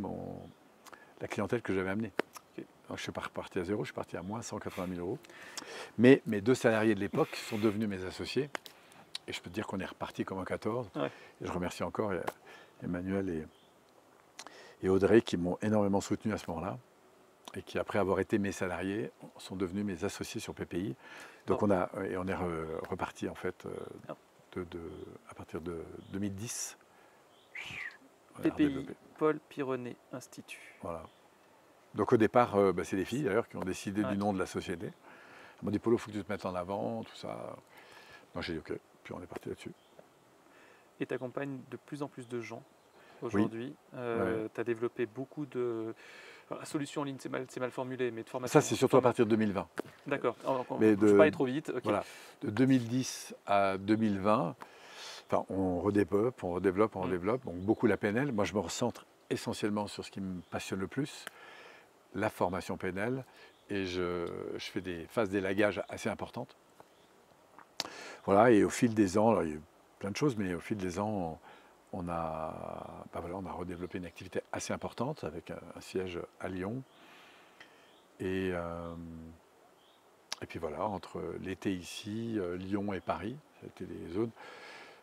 la clientèle que j'avais amenée. Donc, je ne suis pas reparti à zéro, je suis parti à moins 180 000 euros. Mais mes 2 salariés de l'époque sont devenus mes associés. Et je peux te dire qu'on est reparti comme en 14. Ouais. Et je remercie encore Emmanuel et Audrey qui m'ont énormément soutenu à ce moment-là. Et qui, après avoir été mes salariés, sont devenus mes associés sur PPI. Donc on est reparti en fait à partir de 2010. PPI, Paul Pironnet Institut. Voilà. Donc au départ, c'est des filles d'ailleurs qui ont décidé du nom de la société. Elles m'ont dit, Polo, il faut que tu te mettes en avant, tout ça. Donc j'ai dit ok, puis on est parti là-dessus. Et tu accompagnes de plus en plus de gens aujourd'hui. Tu as développé beaucoup Alors, la solution en ligne, c'est mal formulé, mais de formation. Ça, c'est surtout à partir de 2020. D'accord. Mais Je ne vais pas aller trop vite. Okay. Voilà, de 2010 à 2020, enfin, on redéveloppe, on redéveloppe. Donc beaucoup la PNL. Moi, je me recentre essentiellement sur ce qui me passionne le plus, la formation PNL, et je fais des phases d'élagage assez importantes. Voilà, et au fil des ans, alors, il y a eu plein de choses, mais au fil des ans, on a redéveloppé une activité assez importante avec un siège à Lyon. Et puis voilà, entre l'été ici, Lyon et Paris, c'était des zones.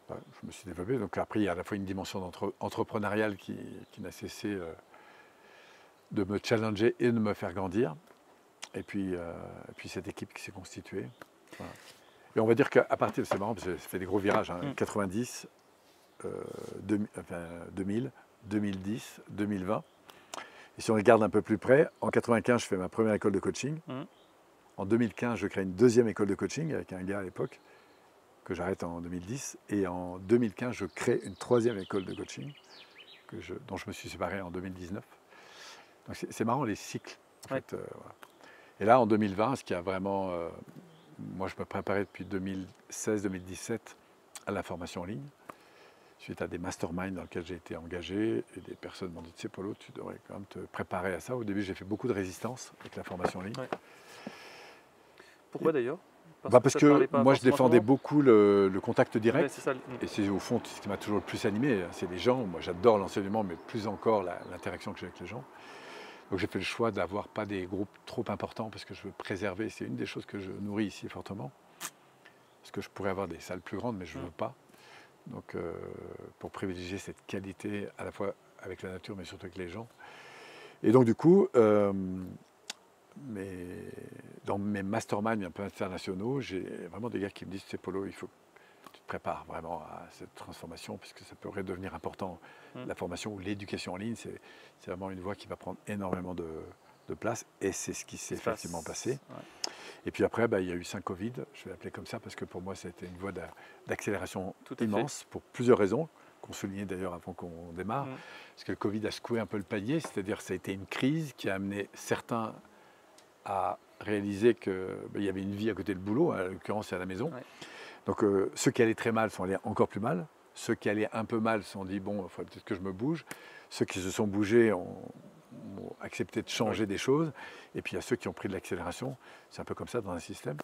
Je me suis développé. Donc après, il y a à la fois une dimension entrepreneuriale qui n'a cessé de me challenger et de me faire grandir. Et puis cette équipe qui s'est constituée. Voilà. Et on va dire qu'à partir, c'est marrant parce que ça fait des gros virages, 90, 2000, 2010, 2020. Et si on regarde un peu plus près, en 95, je fais ma première école de coaching. En 2015, je crée une deuxième école de coaching avec un gars à l'époque, que j'arrête en 2010. Et en 2015, je crée une troisième école de coaching, dont je me suis séparé en 2019. Donc c'est marrant les cycles. En fait, voilà. Et là, en 2020, ce qui a vraiment... moi, je me préparais depuis 2016-2017 à la formation en ligne, suite à des masterminds dans lesquels j'ai été engagé, et des personnes m'ont dit, tu sais, Paulo, tu devrais quand même te préparer à ça. Au début, j'ai fait beaucoup de résistance avec la formation en ligne. Ouais. Pourquoi d'ailleurs? Parce que moi, je défendais beaucoup le contact direct. Ouais, c'est ça. Et c'est au fond ce qui m'a toujours le plus animé, c'est les gens. Moi, j'adore l'enseignement, mais plus encore l'interaction que j'ai avec les gens. Donc j'ai fait le choix d'avoir pas des groupes trop importants parce que je veux préserver. C'est une des choses que je nourris ici fortement. Parce que je pourrais avoir des salles plus grandes, mais je ne veux pas. Donc pour privilégier cette qualité à la fois avec la nature, mais surtout avec les gens. Et donc du coup, dans mes masterminds un peu internationaux, j'ai vraiment des gars qui me disent, c'est Paulo, il faut que tu te prépares vraiment à cette transformation, puisque ça pourrait devenir important. La formation ou l'éducation en ligne, c'est vraiment une voie qui va prendre énormément de place, et c'est ce qui s'est effectivement passé. Ouais. Et puis après, il y a eu 5 Covid, je vais l'appeler comme ça, parce que pour moi, c'était une voie d'accélération immense, pour plusieurs raisons, qu'on soulignait d'ailleurs avant qu'on démarre, parce que le Covid a secoué un peu le panier, c'est-à-dire que ça a été une crise qui a amené certains à réaliser qu'il y avait une vie à côté du boulot, à l'occurrence c'est à la maison. Ouais. Donc ceux qui allaient très mal sont allés encore plus mal. Ceux qui allaient un peu mal se sont dit, bon, il faudrait peut-être que je me bouge. Ceux qui se sont bougés ont accepté de changer des choses. Et puis il y a ceux qui ont pris de l'accélération. C'est un peu comme ça dans un système.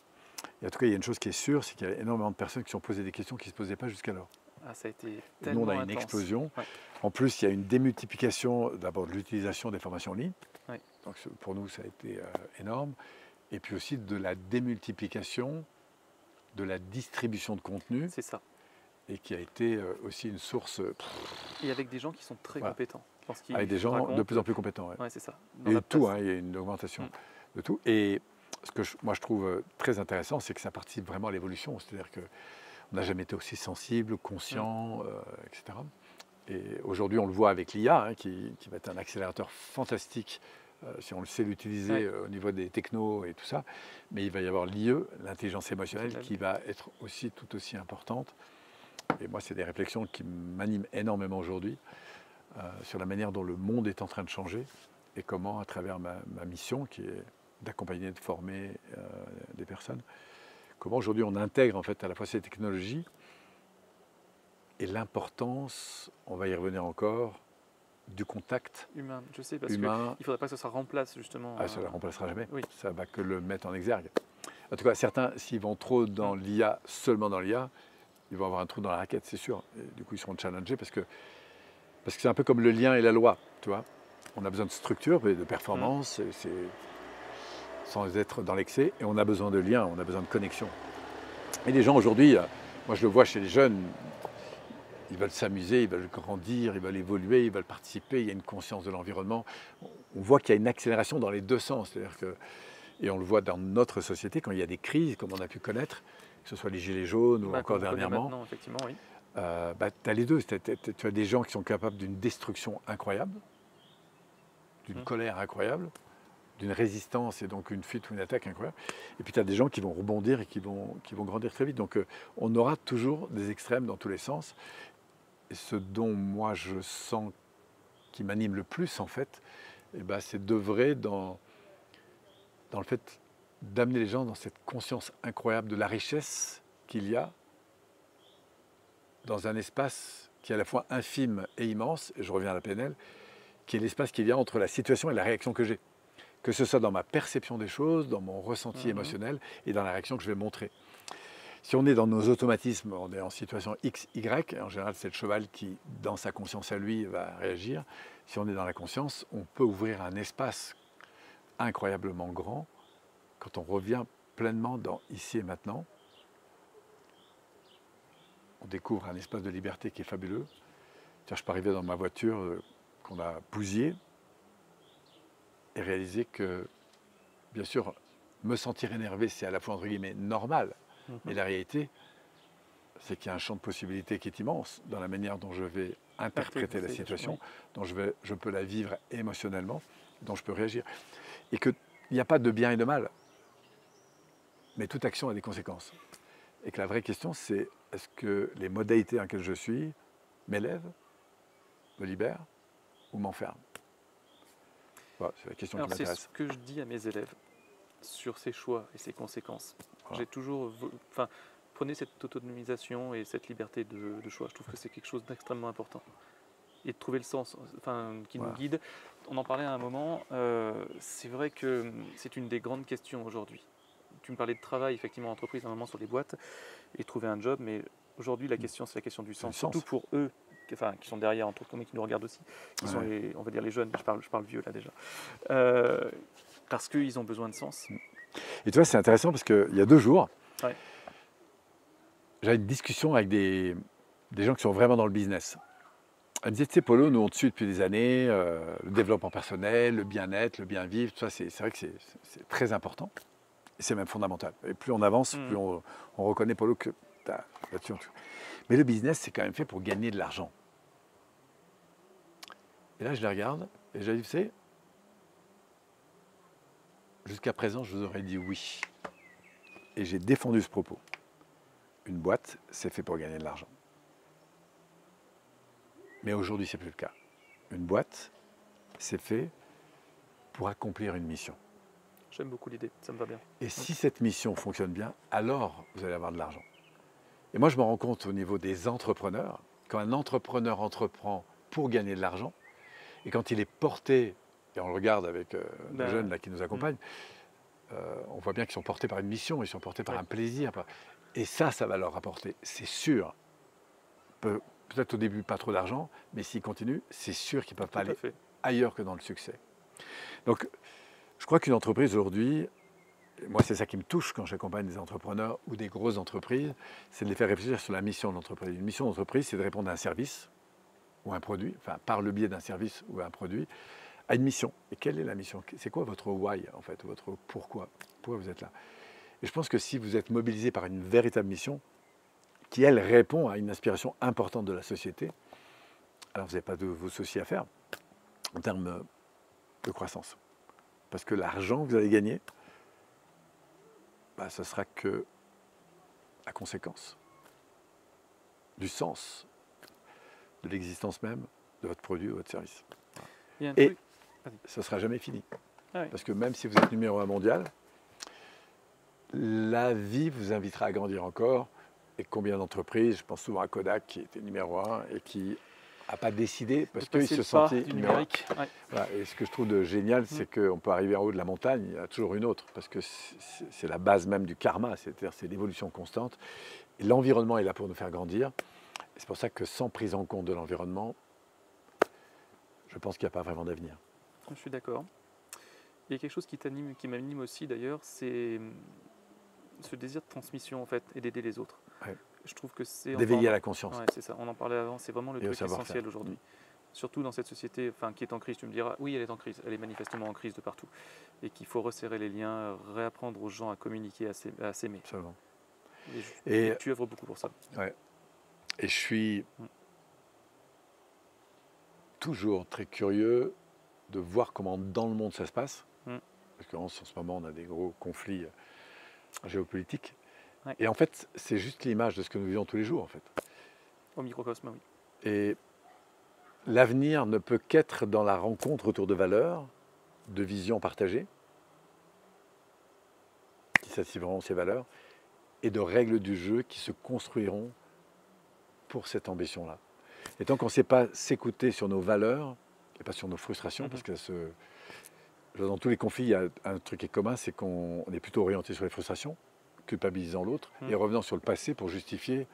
Et en tout cas, il y a une chose qui est sûre, c'est qu'il y a énormément de personnes qui se sont posées des questions qui ne se posaient pas jusqu'alors. Ah, ça a été tellement Nous, on a une intense. explosion. Ouais. En plus, il y a une démultiplication d'abord de l'utilisation des formations en ligne. Ouais. Donc pour nous, ça a été énorme. Et puis aussi de la démultiplication de la distribution de contenu. C'est ça. Et qui a été aussi une source... Et avec des gens qui sont très compétents. Avec des gens de plus en plus compétents. Ouais, c'est ça. Et de tout, il y a une augmentation de tout. Et ce que moi je trouve très intéressant, c'est que ça participe vraiment à l'évolution. C'est-à-dire qu'on n'a jamais été aussi sensible, conscient, etc. Et aujourd'hui, on le voit avec l'IA, qui va être un accélérateur fantastique si on le sait l'utiliser au niveau des technos et tout ça. Mais il va y avoir l'IE, l'intelligence émotionnelle, qui va être aussi tout aussi importante. Et moi, c'est des réflexions qui m'animent énormément aujourd'hui sur la manière dont le monde est en train de changer et comment, à travers ma mission, qui est d'accompagner, de former des personnes, comment aujourd'hui on intègre en fait à la fois ces technologies et l'importance, on va y revenir encore, du contact humain. Je sais, parce qu'il ne faudrait pas que ça remplace justement. Ah, ça ne la remplacera jamais. Oui. Ça ne va que le mettre en exergue. En tout cas, certains, s'ils vont trop dans l'IA, seulement dans l'IA, ils vont avoir un trou dans la raquette, c'est sûr. Et du coup, ils seront challengés parce que c'est un peu comme le lien et la loi, tu vois. On a besoin de structure, de performance, sans être dans l'excès. Et on a besoin de lien, on a besoin de connexion. Et les gens aujourd'hui, moi je le vois chez les jeunes, ils veulent s'amuser, ils veulent grandir, ils veulent évoluer, ils veulent participer. Il y a une conscience de l'environnement. On voit qu'il y a une accélération dans les deux sens. C'est-à-dire que, et on le voit dans notre société, quand il y a des crises, comme on a pu connaître, que ce soit les gilets jaunes ou encore dernièrement, effectivement, oui. Tu as les deux. Tu as des gens qui sont capables d'une destruction incroyable, d'une colère incroyable, d'une résistance et donc une fuite ou une attaque incroyable. Et puis tu as des gens qui vont rebondir et qui vont grandir très vite. Donc on aura toujours des extrêmes dans tous les sens. Et ce dont moi je sens qui m'anime le plus en fait, eh ben, c'est d'œuvrer dans le fait d'amener les gens dans cette conscience incroyable de la richesse qu'il y a dans un espace qui est à la fois infime et immense, et je reviens à la PNL, qui est l'espace qu'il y a entre la situation et la réaction que j'ai. Que ce soit dans ma perception des choses, dans mon ressenti émotionnel et dans la réaction que je vais montrer. Si on est dans nos automatismes, on est en situation X, Y, et en général c'est le cheval qui, dans sa conscience à lui, va réagir. Si on est dans la conscience, on peut ouvrir un espace incroyablement grand quand on revient pleinement dans ici et maintenant. On découvre un espace de liberté qui est fabuleux. Je peux arriver dans ma voiture qu'on a bousillée et réaliser que, bien sûr, me sentir énervé, c'est à la fois, entre guillemets, normal. Mais la réalité, c'est qu'il y a un champ de possibilités qui est immense dans la manière dont je vais interpréter la situation, dont je peux la vivre émotionnellement, dont je peux réagir. Et qu'il n'y a pas de bien et de mal. Mais toute action a des conséquences. Et que la vraie question, c'est est-ce que les modalités dans lesquelles je suis m'élèvent, me libèrent ou m'enferment? Voilà, c'est la question qui m'intéresse. C'est ce que je dis à mes élèves sur ces choix et ces conséquences. J'ai toujours... prenez cette autonomisation et cette liberté de choix. Je trouve que c'est quelque chose d'extrêmement important. Et de trouver le sens qui nous guide. On en parlait à un moment. C'est vrai que c'est une des grandes questions aujourd'hui. Tu me parlais de travail, effectivement, en entreprise, à un moment sur les boîtes, et trouver un job. Mais aujourd'hui, la question, c'est la question du sens. Surtout pour eux, qui sont derrière, entre autres, qui nous regardent aussi, qui sont, on va dire, les jeunes. Je parle vieux, là, déjà. Parce qu'ils ont besoin de sens. Et tu vois, c'est intéressant parce qu'il y a 2 jours, j'avais une discussion avec des gens qui sont vraiment dans le business. Elle me disait, tu sais, Polo, nous on te suit depuis des années, le développement personnel, le bien-être, le bien-vivre, tout ça, c'est vrai que c'est très important. Et c'est même fondamental. Et plus on avance, plus on reconnaît, Polo, que là-dessus. Mais le business, c'est quand même fait pour gagner de l'argent. Et là, je les regarde et je dis, tu sais, jusqu'à présent, je vous aurais dit oui. Et j'ai défendu ce propos. Une boîte, c'est fait pour gagner de l'argent. Mais aujourd'hui, ce n'est plus le cas. Une boîte, c'est fait pour accomplir une mission. J'aime beaucoup l'idée, ça me va bien. Et si cette mission fonctionne bien, alors vous allez avoir de l'argent. Et moi, je me rends compte au niveau des entrepreneurs, quand un entrepreneur entreprend pour gagner de l'argent, et quand il est porté, et on le regarde avec les jeunes là, qui nous accompagnent, on voit bien qu'ils sont portés par une mission, ils sont portés par un plaisir. Et ça va leur rapporter, c'est sûr. Peut-être au début pas trop d'argent, mais s'ils continuent, c'est sûr qu'ils ne peuvent pas aller ailleurs que dans le succès. Donc, je crois qu'une entreprise aujourd'hui, moi c'est ça qui me touche quand j'accompagne des entrepreneurs ou des grosses entreprises, c'est de les faire réfléchir sur la mission de l'entreprise. Une mission d'entreprise, c'est de répondre à un service ou un produit, enfin par le biais d'un service ou un produit, à une mission. Et quelle est la mission? C'est quoi votre why en fait, votre pourquoi? Pourquoi vous êtes là? Et je pense que si vous êtes mobilisé par une véritable mission, qui elle répond à une aspiration importante de la société, alors vous n'avez pas de vos soucis à faire en termes de croissance. Parce que l'argent que vous allez gagner, ce sera que la conséquence du sens de l'existence même de votre produit ou de votre service. Et ce ne sera jamais fini. Parce que même si vous êtes numéro 1 mondial, la vie vous invitera à grandir encore. Et combien d'entreprises, je pense souvent à Kodak qui était numéro 1 et qui n'a pas décidé parce qu'il se sentait numérique. Voilà. Et ce que je trouve de génial, c'est qu'on peut arriver en haut de la montagne, il y a toujours une autre, parce que c'est la base même du karma, c'est-à-dire c'est l'évolution constante. Et l'environnement est là pour nous faire grandir. C'est pour ça que sans prise en compte de l'environnement, je pense qu'il n'y a pas vraiment d'avenir. Je suis d'accord. Il y a quelque chose qui m'anime aussi d'ailleurs, c'est ce désir de transmission en fait et d'aider les autres. Je trouve que c'est d'éveiller à la conscience. C'est ça. On en parlait avant. C'est vraiment le truc essentiel aujourd'hui. Surtout dans cette société, qui est en crise. Tu me diras, oui, elle est en crise. Elle est manifestement en crise de partout, et qu'il faut resserrer les liens, réapprendre aux gens à communiquer, à s'aimer. Absolument. Et tu œuvres beaucoup pour ça. Ouais. Et je suis toujours très curieux de voir comment dans le monde ça se passe. Parce qu'en ce moment, on a des gros conflits géopolitiques. Et en fait, c'est juste l'image de ce que nous vivons tous les jours, en fait. Au microcosme, oui. Et l'avenir ne peut qu'être dans la rencontre autour de valeurs de vision partagée, qui satisferont ces valeurs, et de règles du jeu qui se construiront pour cette ambition-là. Et tant qu'on ne sait pas s'écouter sur nos valeurs, et pas sur nos frustrations, parce que dans tous les conflits, il y a un truc qui est commun, c'est qu'on est plutôt orienté sur les frustrations, culpabilisant l'autre, et revenant sur le passé pour justifier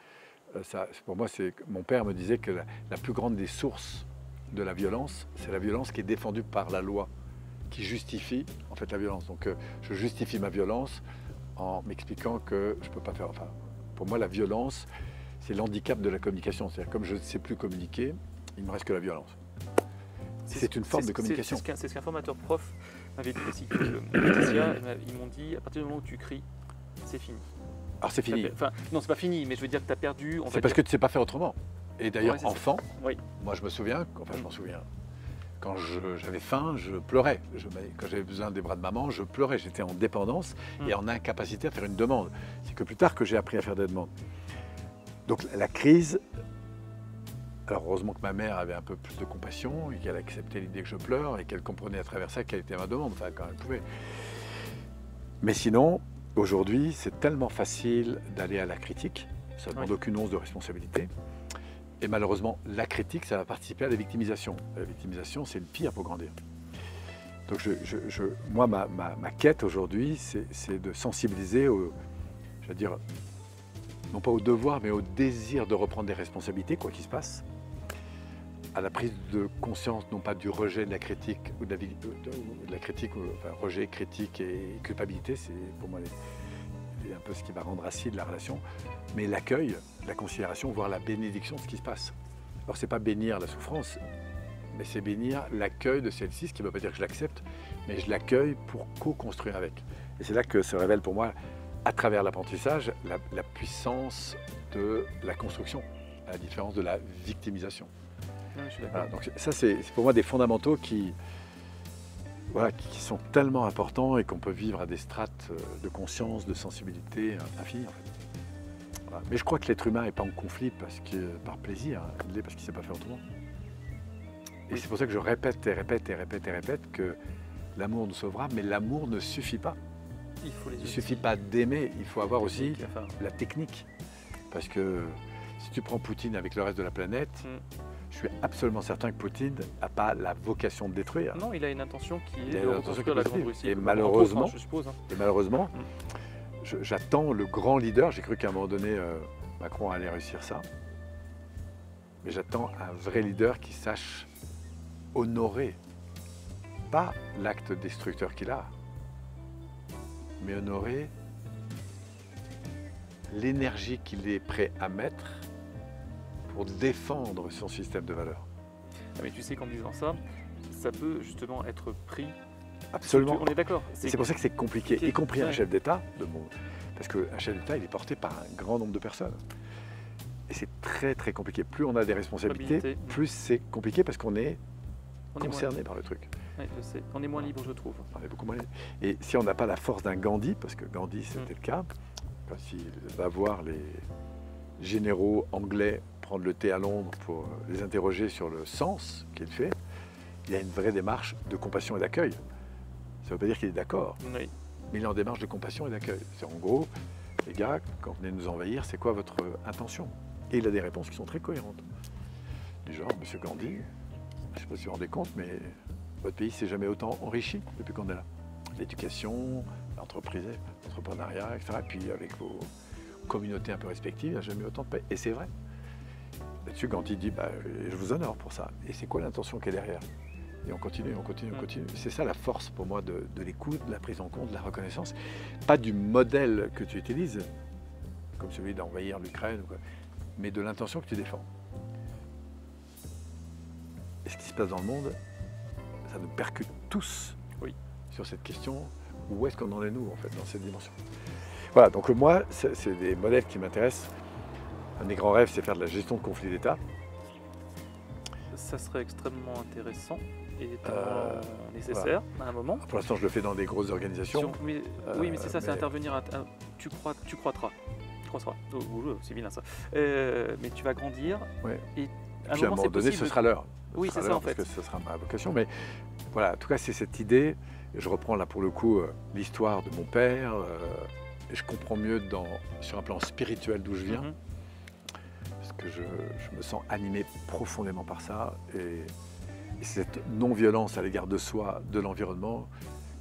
ça. Pour moi, mon père me disait que la plus grande des sources de la violence, c'est la violence qui est défendue par la loi, qui justifie en fait la violence. Donc je justifie ma violence en m'expliquant que je ne peux pas faire... Enfin, pour moi, la violence, c'est l'handicap de la communication. C'est-à-dire, comme je ne sais plus communiquer, il ne me reste que la violence. C'est une forme de communication. C'est ce qu'un formateur prof m'avait dit aussi. Laetitia, ils m'ont dit, à partir du moment où tu cries, c'est fini. Alors c'est fini. Enfin, non, c'est pas fini, mais je veux dire que tu as perdu... C'est parce que tu ne sais pas faire autrement. Et d'ailleurs, enfant, oui. Moi je me souviens, je m'en souviens, quand j'avais faim, je pleurais. Quand j'avais besoin des bras de maman, je pleurais. J'étais en dépendance et en incapacité à faire une demande. C'est que plus tard que j'ai appris à faire des demandes. Donc la crise, alors heureusement que ma mère avait un peu plus de compassion et qu'elle acceptait l'idée que je pleure et qu'elle comprenait à travers ça quelle était ma demande, enfin quand elle pouvait. Mais sinon, aujourd'hui, c'est tellement facile d'aller à la critique, ça ne demande aucune once de responsabilité. Et malheureusement, la critique, ça va participer à la victimisation. La victimisation, c'est le pire pour grandir. Donc moi, ma quête aujourd'hui, c'est de sensibiliser je veux dire, non pas au devoir, mais au désir de reprendre des responsabilités, quoi qu'il se passe, à la prise de conscience, non pas du rejet de la critique, ou de la critique, enfin, rejet, critique et culpabilité, c'est pour moi un peu ce qui va rendre acide la relation, mais l'accueil, la considération, voire la bénédiction de ce qui se passe. Alors c'est pas bénir la souffrance, mais c'est bénir l'accueil de celle-ci, ce qui ne veut pas dire que je l'accepte, mais je l'accueille pour co-construire avec. Et c'est là que se révèle pour moi, à travers l'apprentissage, la puissance de la construction, à la différence de la victimisation. Ouais, je suis voilà, donc ça c'est pour moi des fondamentaux qui sont tellement importants et qu'on peut vivre à des strates de conscience, de sensibilité infinies en fait. Voilà. Mais je crois que l'être humain n'est pas en conflit par plaisir, il l'est parce qu'il ne sait pas faire autrement. Et c'est pour ça que je répète et répète et répète et répète que l'amour nous sauvera, mais l'amour ne suffit pas. Il ne suffit pas d'aimer, il faut avoir aussi la technique. Parce que si tu prends Poutine avec le reste de la planète, je suis absolument certain que Poutine n'a pas la vocation de détruire. Non, il a une intention qui est de reconstruire la Grande Russie. Et malheureusement, je suppose, j'attends le grand leader. J'ai cru qu'à un moment donné, Macron allait réussir ça. Mais j'attends un vrai leader qui sache honorer, pas l'acte destructeur qu'il a, mais honorer l'énergie qu'il est prêt à mettre pour défendre son système de valeurs. Ah, mais tu sais qu'en disant ça, ça peut justement être pris. Absolument. On est d'accord. C'est pour ça que c'est compliqué, y compris un chef d'État, parce qu'un chef d'État, il est porté par un grand nombre de personnes. Et c'est très très compliqué. Plus on a des responsabilités, plus c'est compliqué parce qu'on est concerné par le truc. Oui, je sais. On est moins libre, je trouve. On est beaucoup moins libre. Et si on n'a pas la force d'un Gandhi, parce que Gandhi c'était le cas, quand il va voir les généraux anglais prendre le thé à Londres pour les interroger sur le sens qu'il fait, il y a une vraie démarche de compassion et d'accueil. Ça ne veut pas dire qu'il est d'accord, mais il est en démarche de compassion et d'accueil. C'est en gros, les gars, quand vous venez nous envahir, c'est quoi votre intention? Et il a des réponses qui sont très cohérentes. Du genre, Monsieur Gandhi, je ne sais pas si vous vous rendez compte, mais votre pays s'est jamais autant enrichi depuis qu'on est là. L'éducation, l'entreprise, l'entrepreneuriat, etc. Et puis avec vos communautés un peu respectives, il n'y a jamais autant de paix. Et c'est vrai. Là-dessus, Gandhi dit, je vous honore pour ça. Et c'est quoi l'intention qui est derrière? Et on continue, on continue, on continue. C'est ça la force pour moi de l'écoute, de la prise en compte, de la reconnaissance. Pas du modèle que tu utilises, comme celui d'envahir l'Ukraine, mais de l'intention que tu défends. Et ce qui se passe dans le monde, ça nous percute tous sur cette question, où est-ce qu'on en est nous, en fait, dans cette dimension. Voilà, donc moi, c'est des modèles qui m'intéressent. Un des grands rêves, c'est faire de la gestion de conflits d'État. Ça serait extrêmement intéressant et nécessaire à un moment. Pour l'instant, je le fais dans des grosses organisations. Oui, mais c'est ça, c'est intervenir. Tu croîtras. C'est vilain ça. Mais tu vas grandir. Et puis à un moment donné, ce sera l'heure. Oui, c'est ça en fait. Parce que ce sera ma vocation. Mais voilà, en tout cas, c'est cette idée. Je reprends là pour le coup l'histoire de mon père. Et je comprends mieux sur un plan spirituel d'où je viens. Parce que je me sens animé profondément par ça. Et cette non-violence à l'égard de soi, de l'environnement,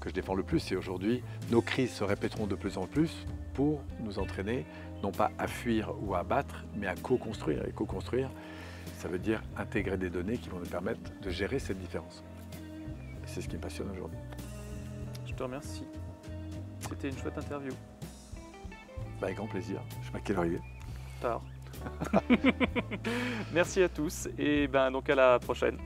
que je défends le plus. Et aujourd'hui, nos crises se répéteront de plus en plus pour nous entraîner, non pas à fuir ou à abattre, mais à co-construire. Et co-construire, ça veut dire intégrer des données qui vont nous permettre de gérer cette différence. Et c'est ce qui me passionne aujourd'hui. Je te remercie. C'était une chouette interview. Avec grand plaisir. Je sais pas quelle heure il est. Tard. Merci à tous et donc à la prochaine.